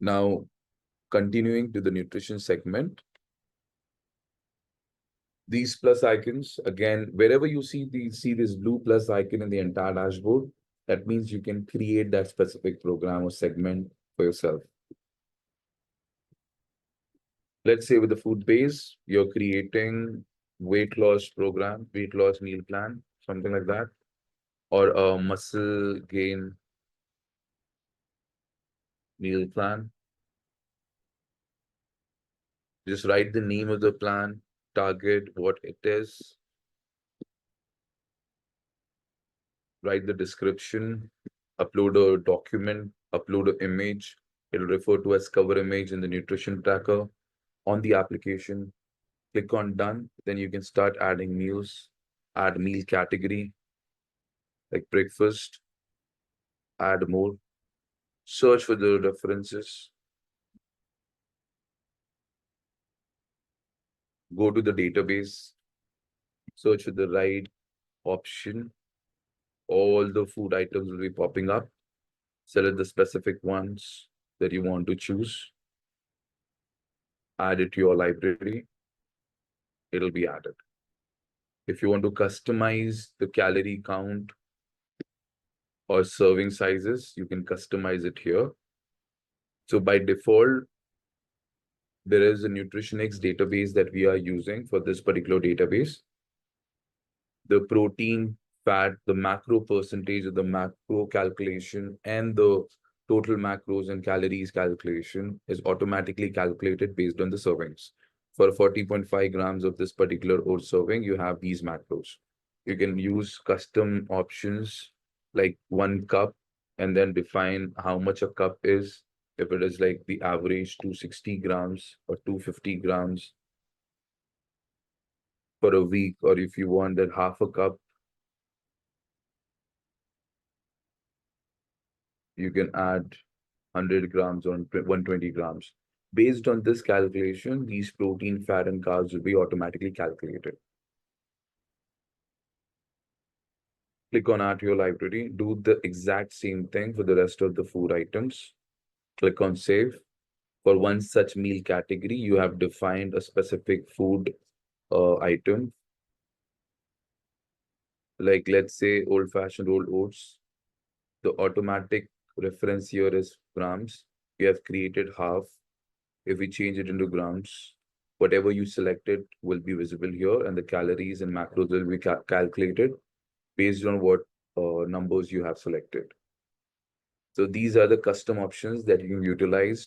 Now, continuing to the nutrition segment, these plus icons, again, wherever you see this blue plus icon in the entire dashboard, that means you can create that specific program or segment for yourself. Let's say with the food base, you're creating weight loss program, weight loss meal plan, something like that, or a muscle gain meal plan. Just write the name of the plan, target, what it is, write the description, upload a document, upload an image. It'll refer to as cover image in the nutrition tracker on the application. Click on done. Then you can start adding meals, add meal category like breakfast, add more, search for the references, go to the database, search for the right option. All the food items will be popping up. Select the specific ones that you want to choose, add it to your library, it'll be added. If you want to customize the calorie count or serving sizes, you can customize it here. So by default, there is a nutritionix database that we are using for this particular database. The protein, fat, the macro percentage of the macro calculation, and the total macros and calories calculation is automatically calculated based on the servings. For 40.5 grams of this particular oat serving, you have these macros. You can use custom options like 1 cup and then define how much a cup is. If it is like the average 260 grams or 250 grams for a week, or if you want that half a cup, you can add 100 grams or 120 grams. Based on this calculation, these protein, fat, and carbs will be automatically calculated. Click on Add to your library. Do the exact same thing for the rest of the food items. Click on Save. For one such meal category, you have defined a specific food item. Like, let's say, old-fashioned rolled oats. The automatic reference here is grams. You have created half. If we change it into grams, whatever you selected will be visible here, and the calories and macros will be calculated based on what numbers you have selected. So these are the custom options that you can utilize.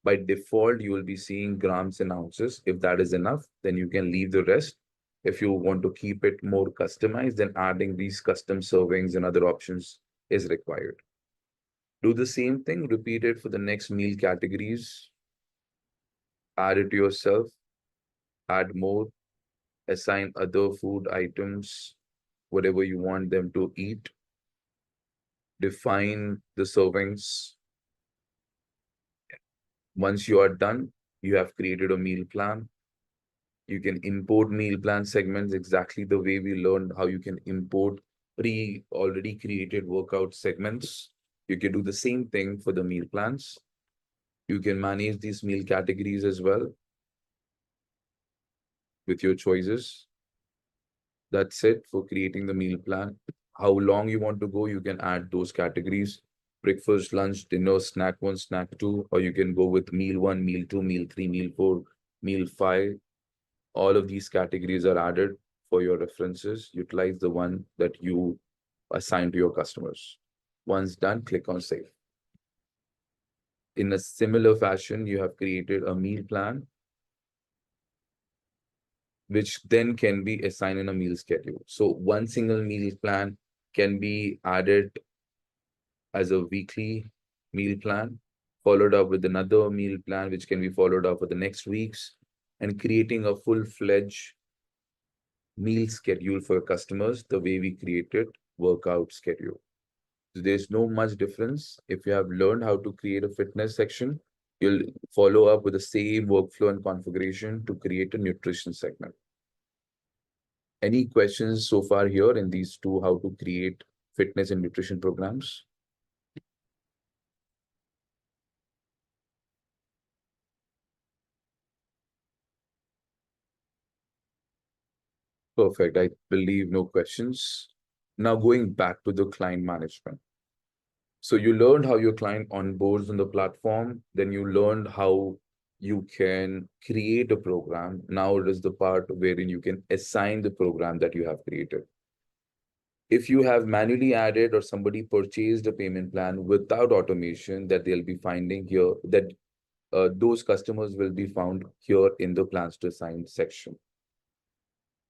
By default, you will be seeing grams and ounces. If that is enough, then you can leave the rest. If you want to keep it more customized, then adding these custom servings and other options is required. Do the same thing, repeat it for the next meal categories. Add it to yourself, add more, assign other food items, whatever you want them to eat. Define the servings. Once you are done, you have created a meal plan. You can import meal plan segments exactly the way we learned how you can import already created workout segments. You can do the same thing for the meal plans. You can manage these meal categories as well with your choices. That's it for creating the meal plan. How long you want to go, you can add those categories. Breakfast, lunch, dinner, snack one, snack two, or you can go with meal one, meal two, meal three, meal four, meal five. All of these categories are added for your references. Utilize the one that you assign to your customers. Once done, click on save. In a similar fashion, you have created a meal plan, which then can be assigned in a meal schedule. So one single meal plan can be added as a weekly meal plan, followed up with another meal plan, which can be followed up for the next weeks, and creating a full-fledged meal schedule for customers the way we created workout schedule. So there's no much difference. If you have learned how to create a fitness section, you'll follow up with the same workflow and configuration to create a nutrition segment. Any questions so far here in these two, how to create fitness and nutrition programs? Perfect. I believe no questions. Now going back to the client management. So you learned how your client onboards on the platform, then you learned how you can create a program. Now it is the part wherein you can assign the program that you have created. If you have manually added or somebody purchased a payment plan without automation, that they'll be finding here, that those customers will be found here in the plans to assign section.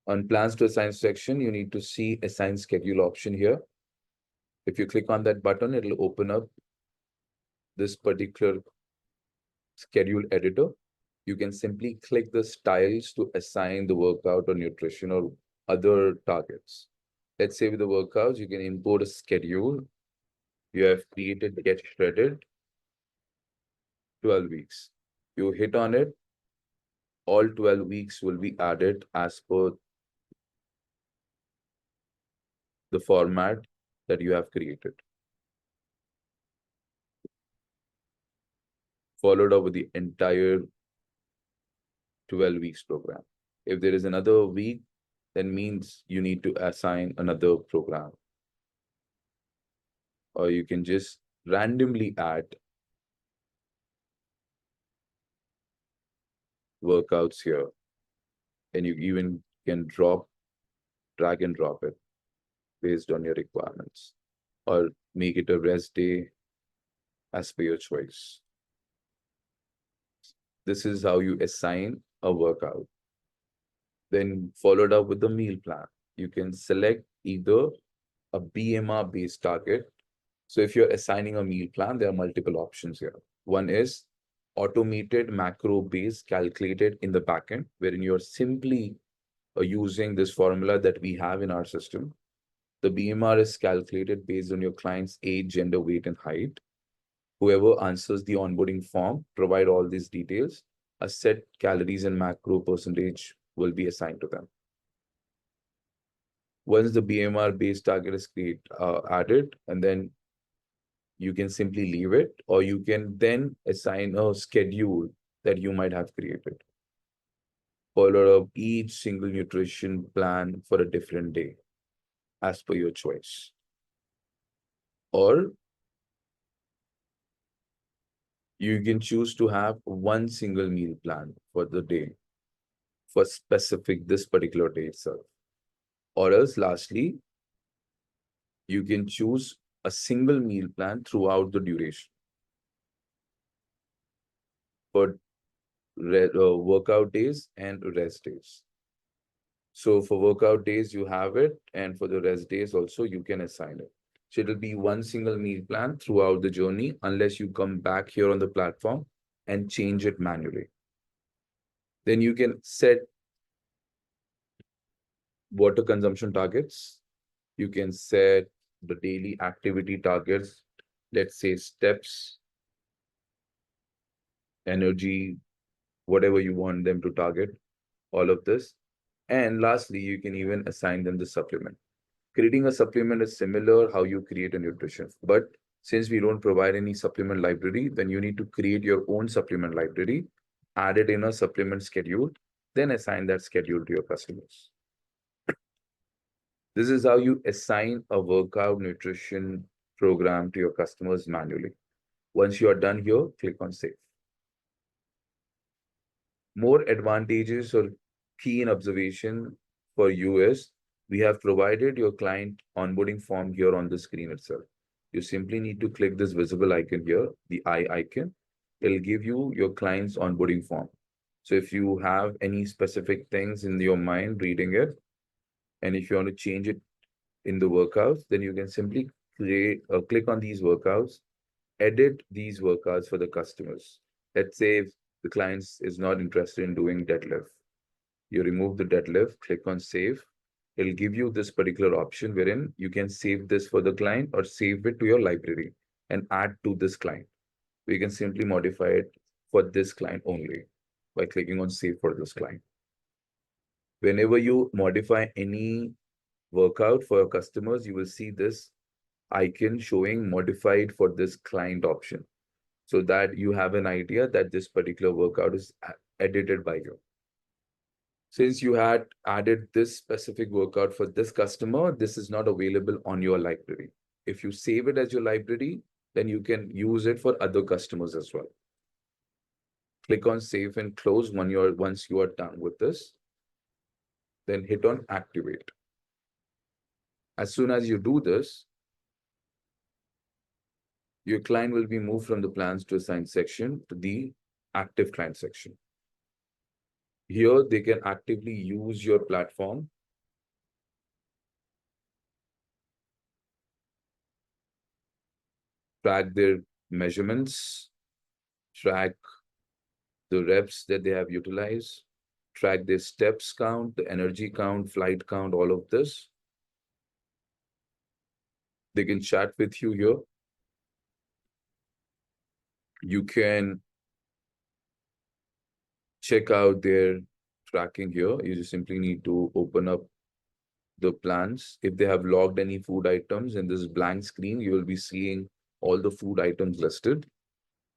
On plans to assign section, you need to see assign schedule option here. If you click on that button, it'll open up this particular schedule editor. You can simply click the styles to assign the workout or nutrition or other targets. Let's say with the workouts, you can import a schedule. You have created get shredded 12 weeks. You hit on it, all 12 weeks will be added as per the format that you have created, followed up with the entire 12 weeks program. If there is another week, that means you need to assign another program. Or you can just randomly add workouts here. And you even can drag and drop it based on your requirements. Or make it a rest day as per your choice. This is how you assign a workout. Then followed up with the meal plan. You can select either a BMR based target. So if you're assigning a meal plan, there are multiple options here. One is automated macro based calculated in the backend, wherein you're simply using this formula that we have in our system. The BMR is calculated based on your client's age, gender, weight, and height. Whoever answers the onboarding form, provide all these details, a set calories and macro percentage will be assigned to them. Once the BMR based target is added, and then you can simply leave it, or you can then assign a schedule that you might have created. Follow up each single nutrition plan for a different day as per your choice. Or you can choose to have one single meal plan for the day for specific this particular day itself. Or else, lastly, you can choose a single meal plan throughout the duration for workout days and rest days. So for workout days, you have it, and for the rest days also, you can assign it. So it'll be one single meal plan throughout the journey, unless you come back here on the platform and change it manually. Then you can set water consumption targets. You can set the daily activity targets, let's say steps, energy, whatever you want them to target, all of this. And lastly, you can even assign them the supplement. Creating a supplement is similar how you create a nutrition. But since we don't provide any supplement library, then you need to create your own supplement library, add it in a supplement schedule, then assign that schedule to your customers. This is how you assign a workout nutrition program to your customers manually. Once you are done here, click on save. More advantages or key in observation for you is we have provided your client onboarding form here on the screen itself. You simply need to click this visible icon here, the eye icon, it'll give you your client's onboarding form. So if you have any specific things in your mind reading it, and if you want to change it in the workouts, then you can simply click on these workouts, edit these workouts for the customers. Let's say if the client is not interested in doing deadlift, you remove the deadlift, click on save. It'll give you this particular option wherein you can save this for the client or save it to your library and add to this client. We can simply modify it for this client only by clicking on save for this client. Whenever you modify any workout for your customers, you will see this icon showing modified for this client option so that you have an idea that this particular workout is edited by you. Since you had added this specific workout for this customer, this is not available on your library. If you save it as your library, then you can use it for other customers as well. Click on save and close once you are done with this. Then hit on activate. As soon as you do this, your client will be moved from the plans to assigned section to the active client section. Here, they can actively use your platform, track their measurements, track the reps that they have utilized, track their steps count, the energy count, flight count, all of this. They can chat with you here. You can check out their tracking here. You just simply need to open up the plans. If they have logged any food items in this blank screen, you will be seeing all the food items listed.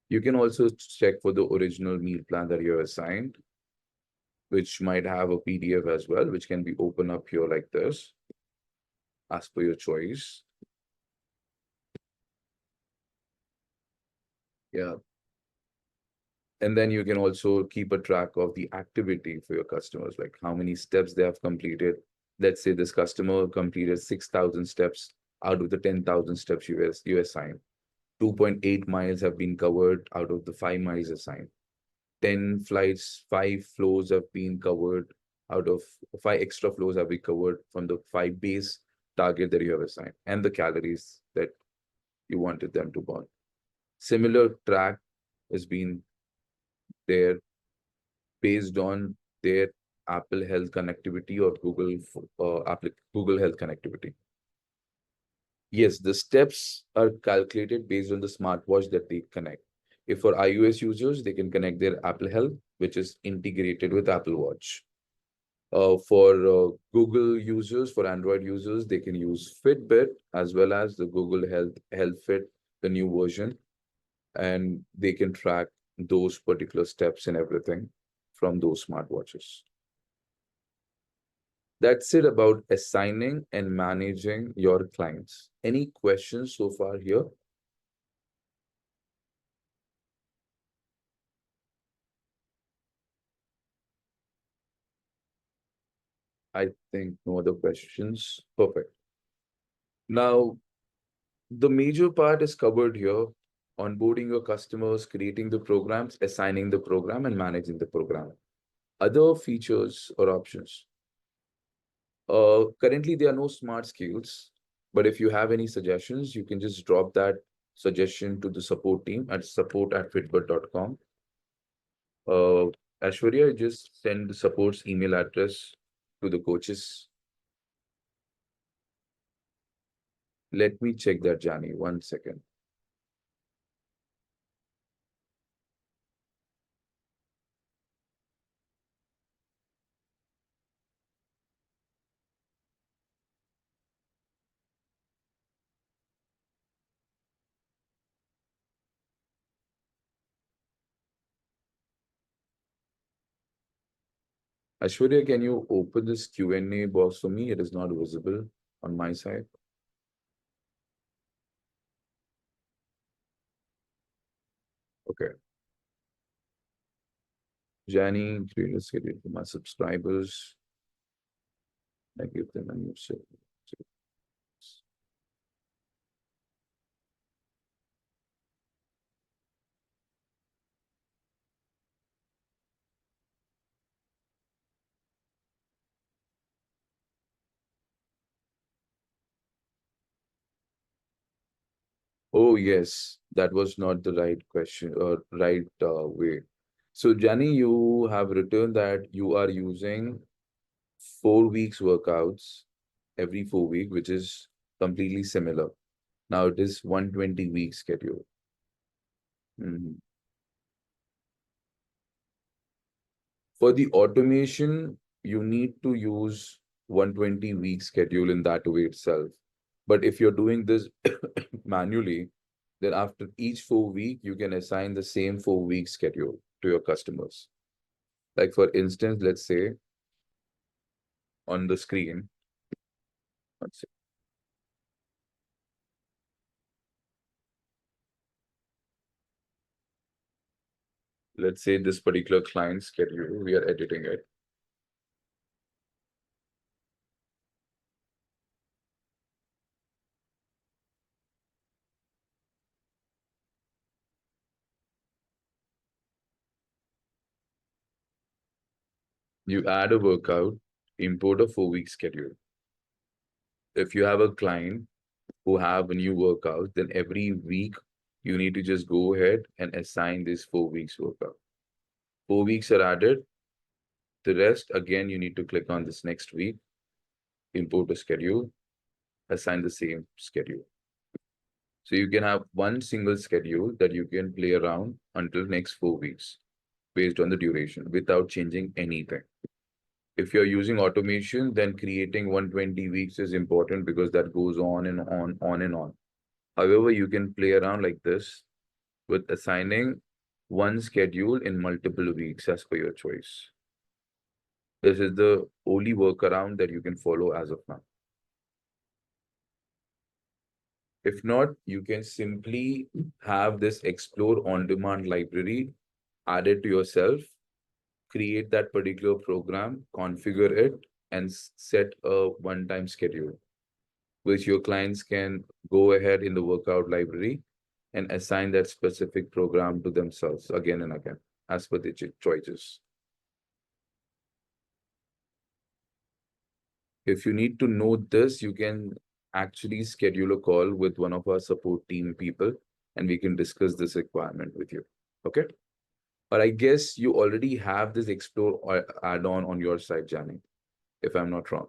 You can also check for the original meal plan that you're assigned, which might have a PDF as well, which can be opened up here like this, as per your choice. Yeah. And then you can also keep a track of the activity for your customers, like how many steps they have completed. Let's say this customer completed 6,000 steps out of the 10,000 steps you assigned. 2.8 miles have been covered out of the 5 miles assigned. 10 flights, 5 floors have been covered out of 5 extra floors have been covered from the 5 base target that you have assigned and the calories that you wanted them to burn. Similar track has been there based on their Apple Health connectivity or Google Health connectivity. Yes, the steps are calculated based on the smartwatch that they connect. If for iOS users, they can connect their Apple Health, which is integrated with Apple Watch. For Google users, for Android users, they can use Fitbit as well as the Google Health Fit, the new version, and they can track those particular steps and everything from those smartwatches. That's it about assigning and managing your clients. Any questions so far here? I think no other questions. Perfect. Now, the major part is covered here. Onboarding your customers, creating the programs, assigning the program, and managing the program. Other features or options. Currently, there are no smart skills, but if you have any suggestions, you can just drop that suggestion to the support team at support@fitbud.com. Ashwarya, just send the support's email address to the coaches. Let me check that, Jani. 1 second. Ashwarya, can you open this Q&A box for me? It is not visible on my side. Okay. Jani, create a schedule for my subscribers. I give them a new set. Oh, yes, that was not the right question or right way. So, Jani, you have written that you are using 4 weeks workouts every 4 week, which is completely similar. Now it is 120-week schedule. Mhm. For the automation, you need to use 120-week schedule in that way itself. But if you're doing this manually, then after each 4 week, you can assign the same 4 week schedule to your customers. Like for instance, let's say on the screen, let's say, let's say this particular client schedule, we are editing it. You add a workout, import a 4 week schedule. If you have a client who have a new workout, then every week you need to just go ahead and assign this 4 weeks workout. 4 weeks are added. The rest, again, you need to click on this next week, import a schedule, assign the same schedule. So you can have one single schedule that you can play around until next 4 weeks based on the duration without changing anything. If you're using automation, then creating 120 weeks is important because that goes on and on and on. However, you can play around like this with assigning one schedule in multiple weeks as per your choice. This is the only workaround that you can follow as of now. If not, you can simply have this explore on demand library added to yourself, create that particular program, configure it, and set a one time schedule, which your clients can go ahead in the workout library and assign that specific program to themselves again and again as per the choices. If you need to know this, you can actually schedule a call with one of our support team people and we can discuss this requirement with you. Okay. But I guess you already have this Explore add-on on your side, Jani, if I'm not wrong.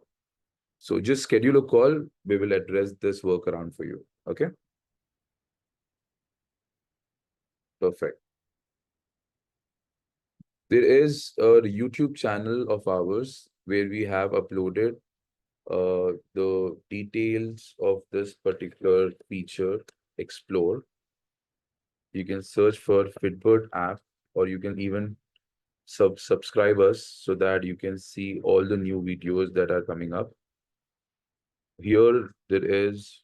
So just schedule a call. We will address this workaround for you. Okay. Perfect. There is a YouTube channel of ours where we have uploaded the details of this particular feature, Explore. You can search for FitBudd app, or you can even subscribe us so that you can see all the new videos that are coming up. Here, there is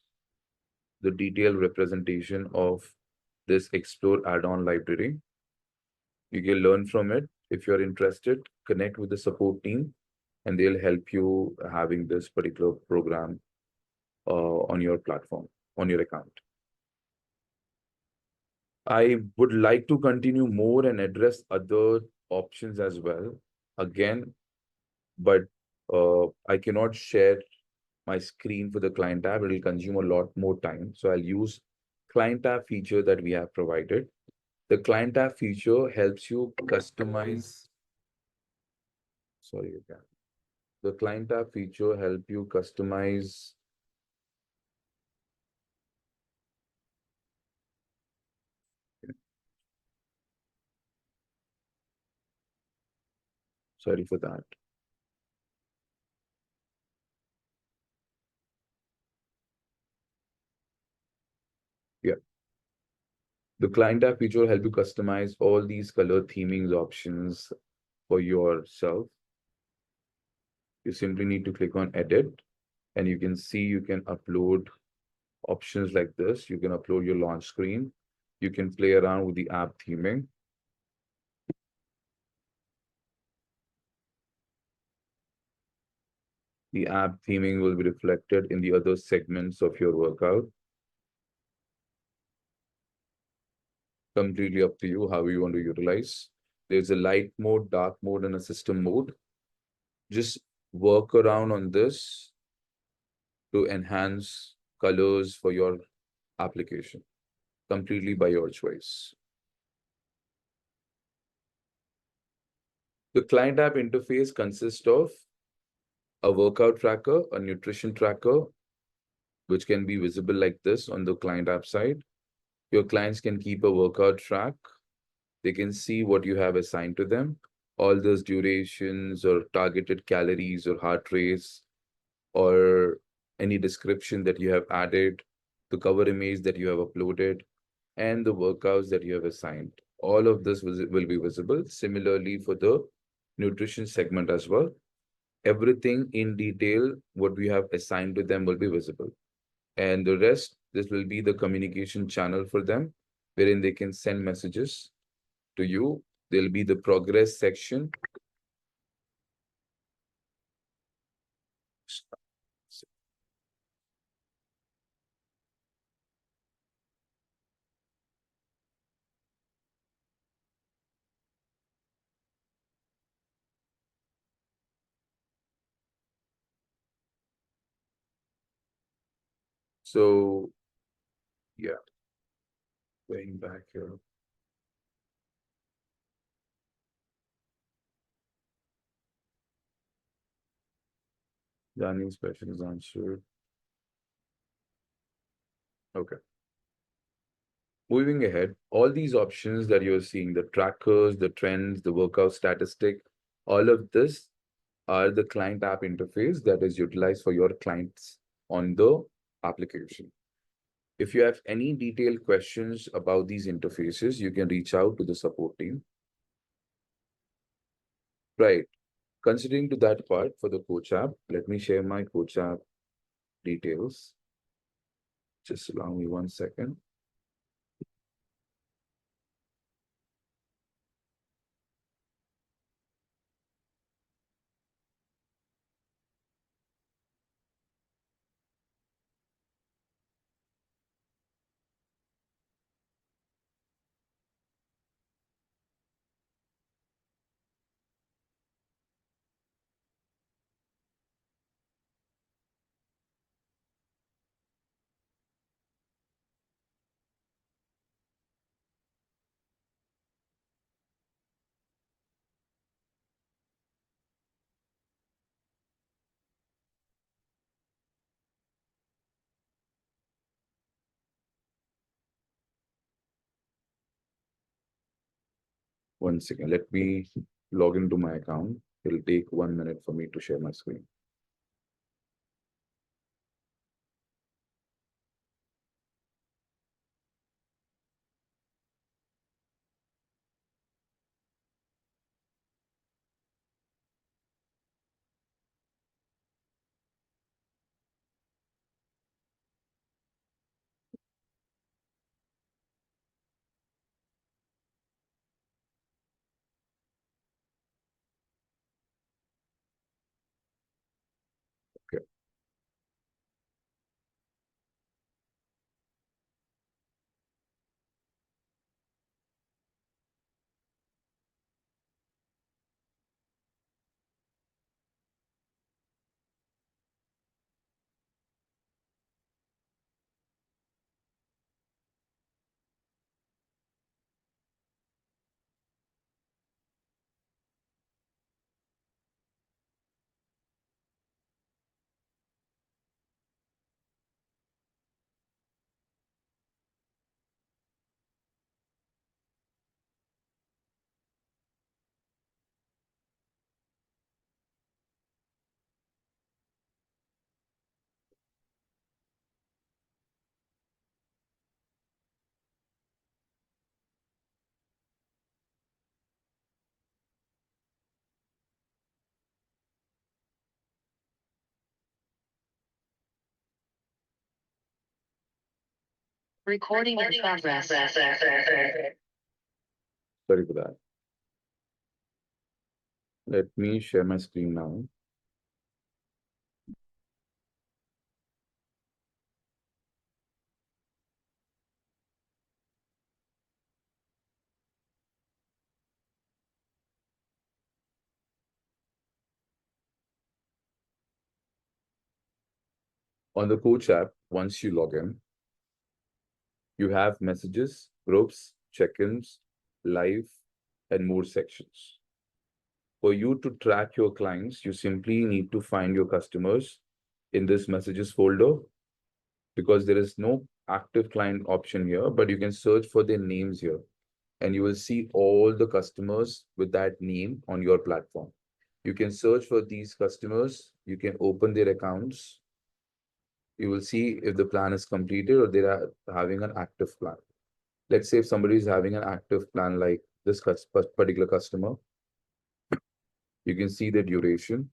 the detailed representation of this Explore add-on library. You can learn from it. If you're interested, connect with the support team and they'll help you having this particular program on your platform, on your account. I would like to continue more and address other options as well. Again, but I cannot share my screen for the client tab. It will consume a lot more time. So I'll use client tab feature that we have provided. The client tab feature helps you customize. Sorry, again. The client tab feature help you customize. Sorry for that. Yeah. The client tab feature will help you customize all these color themings options for yourself. You simply need to click on edit and you can see you can upload options like this. You can upload your launch screen. You can play around with the app theming. The app theming will be reflected in the other segments of your workout. Completely up to you how you want to utilize. There's a light mode, dark mode, and a system mode. Just work around on this to enhance colors for your application. completely by your choice. The client app interface consists of a workout tracker, a nutrition tracker, which can be visible like this on the client app side. Your clients can keep a workout track. They can see what you have assigned to them, all those durations or targeted calories or heart rates or any description that you have added, the cover image that you have uploaded, and the workouts that you have assigned. All of this will be visible. Similarly, for the nutrition segment as well, everything in detail, what we have assigned to them will be visible. And the rest, this will be the communication channel for them, wherein they can send messages to you. There'll be the progress section. So, yeah, going back here. Danny's question is answered. Okay. Moving ahead, all these options that you're seeing, the trackers, the trends, the workout statistic, all of this are the client app interface that is utilized for your clients on the application. If you have any detailed questions about these interfaces, you can reach out to the support team. Right. Considering to that part for the coach app, let me share my coach app details. Just allow me 1 second. One second. Let me log into my account. It'll take 1 minute for me to share my screen. Okay. Recording in progress. Sorry for that. Let me share my screen now. On the coach app, once you log in, You have messages, groups, check-ins, live, and more sections. For you to track your clients, you simply need to find your customers in this messages folder because there is no active client option here, but you can search for their names here and you will see all the customers with that name on your platform. You can search for these customers, you can open their accounts, you will see if the plan is completed or they are having an active plan. Let's say if somebody is having an active plan like this particular customer, you can see the duration.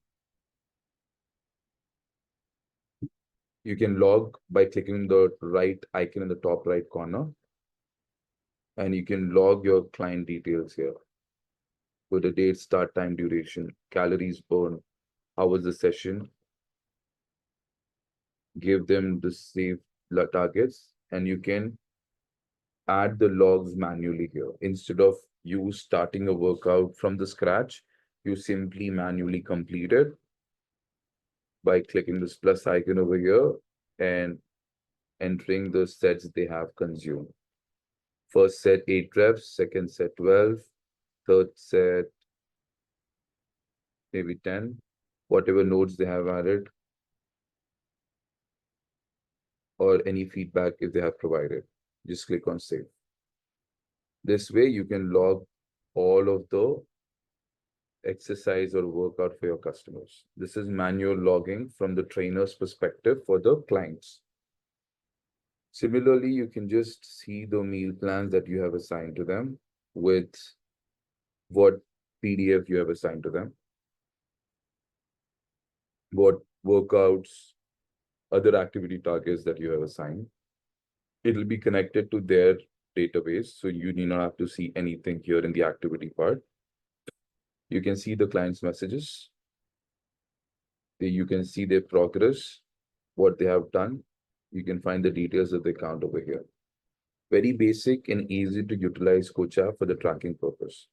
You can log by clicking the right icon in the top right corner, and you can log your client details here with the date, start time, duration, calories burned, how was the session, give them the save targets, and you can add the logs manually here. Instead of you starting a workout from the scratch, you simply manually complete it by clicking this plus icon over here and entering the sets they have consumed. First set 8 reps, second set 12, third set maybe 10, whatever notes they have added, or any feedback if they have provided. Just click on save. This way you can log all of the exercise or workout for your customers. This is manual logging from the trainer's perspective for the clients. Similarly, you can just see the meal plans that you have assigned to them with what PDF you have assigned to them, what workouts, other activity targets that you have assigned. It'll be connected to their database, so you need not have to see anything here in the activity part. You can see the client's messages. You can see their progress, what they have done. You can find the details of the account over here. Very basic and easy to utilize Coach app for the tracking purpose.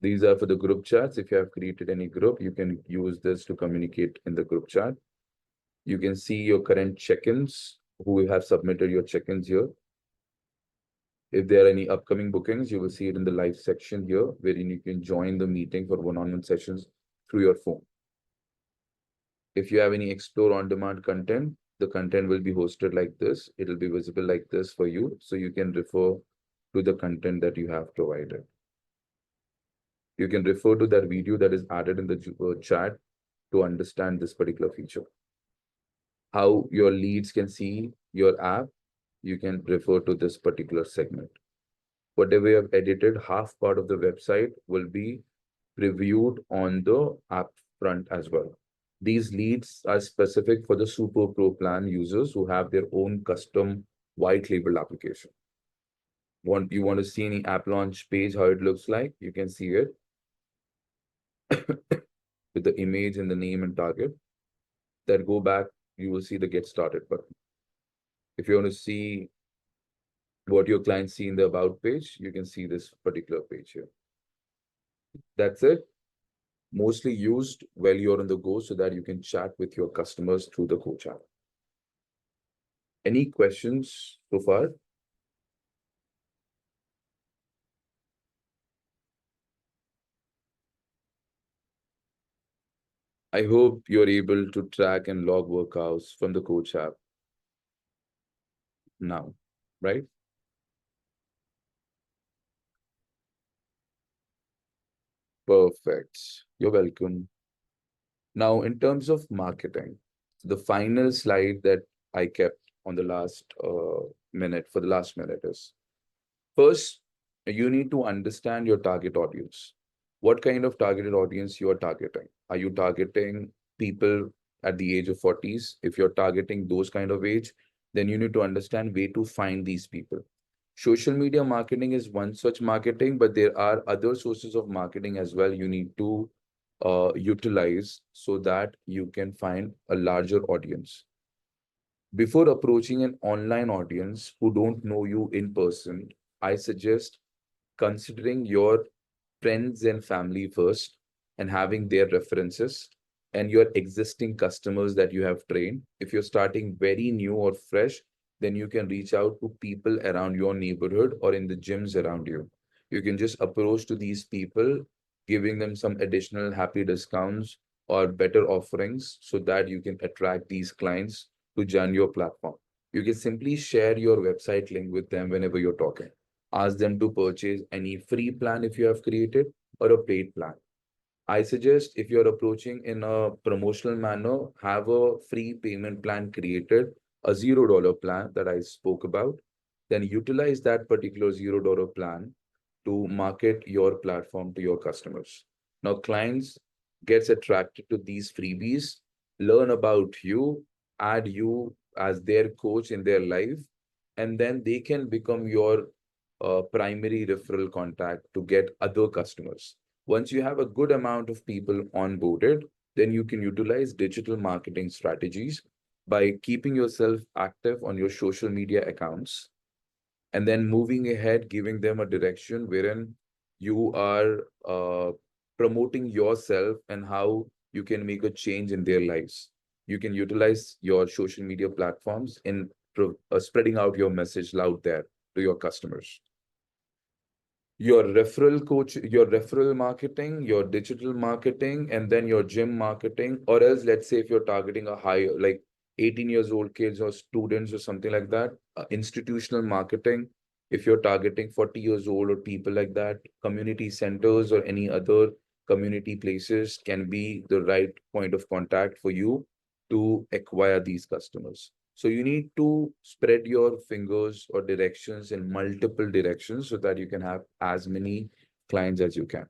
These are for the group chats. If you have created any group, you can use this to communicate in the group chat. You can see your current check-ins, who have submitted your check-ins here. If there are any upcoming bookings, you will see it in the live section here, wherein you can join the meeting for one-on-one sessions through your phone. If you have any explore on-demand content, the content will be hosted like this. It will be visible like this for you, so you can refer to the content that you have provided. You can refer to that video that is added in the chat to understand this particular feature. How your leads can see your app, you can refer to this particular segment. Whatever you have edited, half part of the website will be previewed on the app front as well. These leads are specific for the Super Pro plan users who have their own custom white label application. You want to see any app launch page, how it looks like, you can see it with the image and the name and target. That go back, you will see the get started button. If you want to see what your clients see in the about page, you can see this particular page here. That's it. Mostly used while you're on the go so that you can chat with your customers through the Coach app. Any questions so far? I hope you're able to track and log workouts from the Coach app now, right? Perfect. You're welcome. Now, in terms of marketing, the final slide that I kept on the last minute for the last minute is first, you need to understand your target audience. What kind of targeted audience you are targeting? Are you targeting people at the age of 40s? If you're targeting those kind of age, then you need to understand where to find these people. Social media marketing is one such marketing, but there are other sources of marketing as well you need to utilize so that you can find a larger audience. Before approaching an online audience who don't know you in person, I suggest considering your friends and family first and having their references and your existing customers that you have trained. If you're starting very new or fresh, then you can reach out to people around your neighborhood or in the gyms around you. You can just approach to these people, giving them some additional happy discounts or better offerings so that you can attract these clients to join your platform. You can simply share your website link with them whenever you're talking. Ask them to purchase any free plan if you have created or a paid plan. I suggest if you're approaching in a promotional manner, have a free payment plan created, a $0 plan that I spoke about, then utilize that particular $0 plan to market your platform to your customers. Now, clients gets attracted to these freebies, learn about you, add you as their coach in their life, and then they can become your primary referral contact to get other customers. Once you have a good amount of people onboarded, then you can utilize digital marketing strategies by keeping yourself active on your social media accounts and then moving ahead, giving them a direction wherein you are promoting yourself and how you can make a change in their lives. You can utilize your social media platforms in spreading out your message loud there to your customers. Your referral coach, your referral marketing, your digital marketing, and then your gym marketing. Or else, let's say if you're targeting a higher, like 18 years old kids or students or something like that, institutional marketing. If you're targeting 40 years old or people like that, community centers or any other community places can be the right point of contact for you to acquire these customers. So you need to spread your fingers or directions in multiple directions so that you can have as many clients as you can.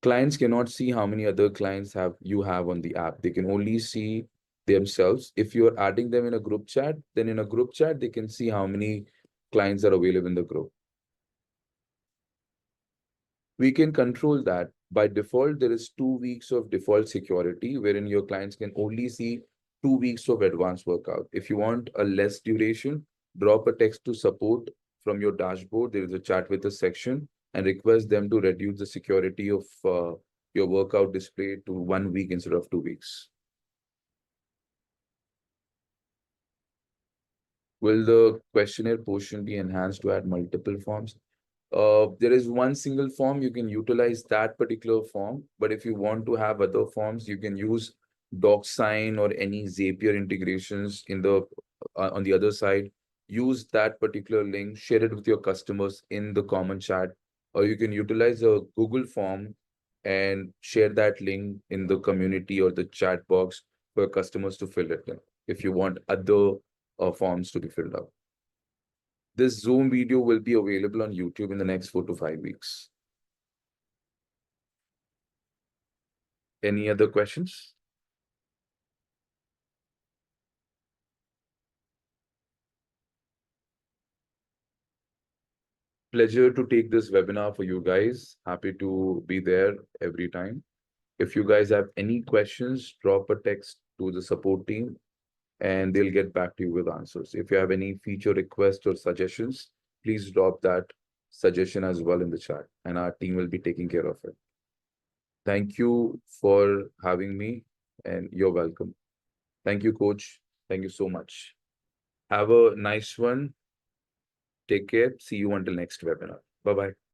Clients cannot see how many other clients have you have on the app. They can only see themselves. If you're adding them in a group chat, then in a group chat, they can see how many clients are available in the group. We can control that. By default, there is 2 weeks of default security, wherein your clients can only see 2 weeks of advanced workout. If you want a less duration, drop a text to support from your dashboard. There is a chat with us section and request them to reduce the security of your workout display to 1 week instead of 2 weeks. Will the questionnaire portion be enhanced to add multiple forms? There is one single form, you can utilize that particular form. But if you want to have other forms, you can use DocSign or any Zapier integrations in the on the other side. Use that particular link, share it with your customers in the common chat, or you can utilize a Google form and share that link in the community or the chat box for customers to fill it in if you want other forms to be filled out. This Zoom video will be available on YouTube in the next 4 to 5 weeks. Any other questions? Pleasure to take this webinar for you guys. Happy to be there every time. If you guys have any questions, drop a text to the support team and they'll get back to you with answers. If you have any feature requests or suggestions, please drop that suggestion as well in the chat and our team will be taking care of it. Thank you for having me and you're welcome. Thank you, coach. Thank you so much. Have a nice one. Take care. See you until next webinar. Bye-bye.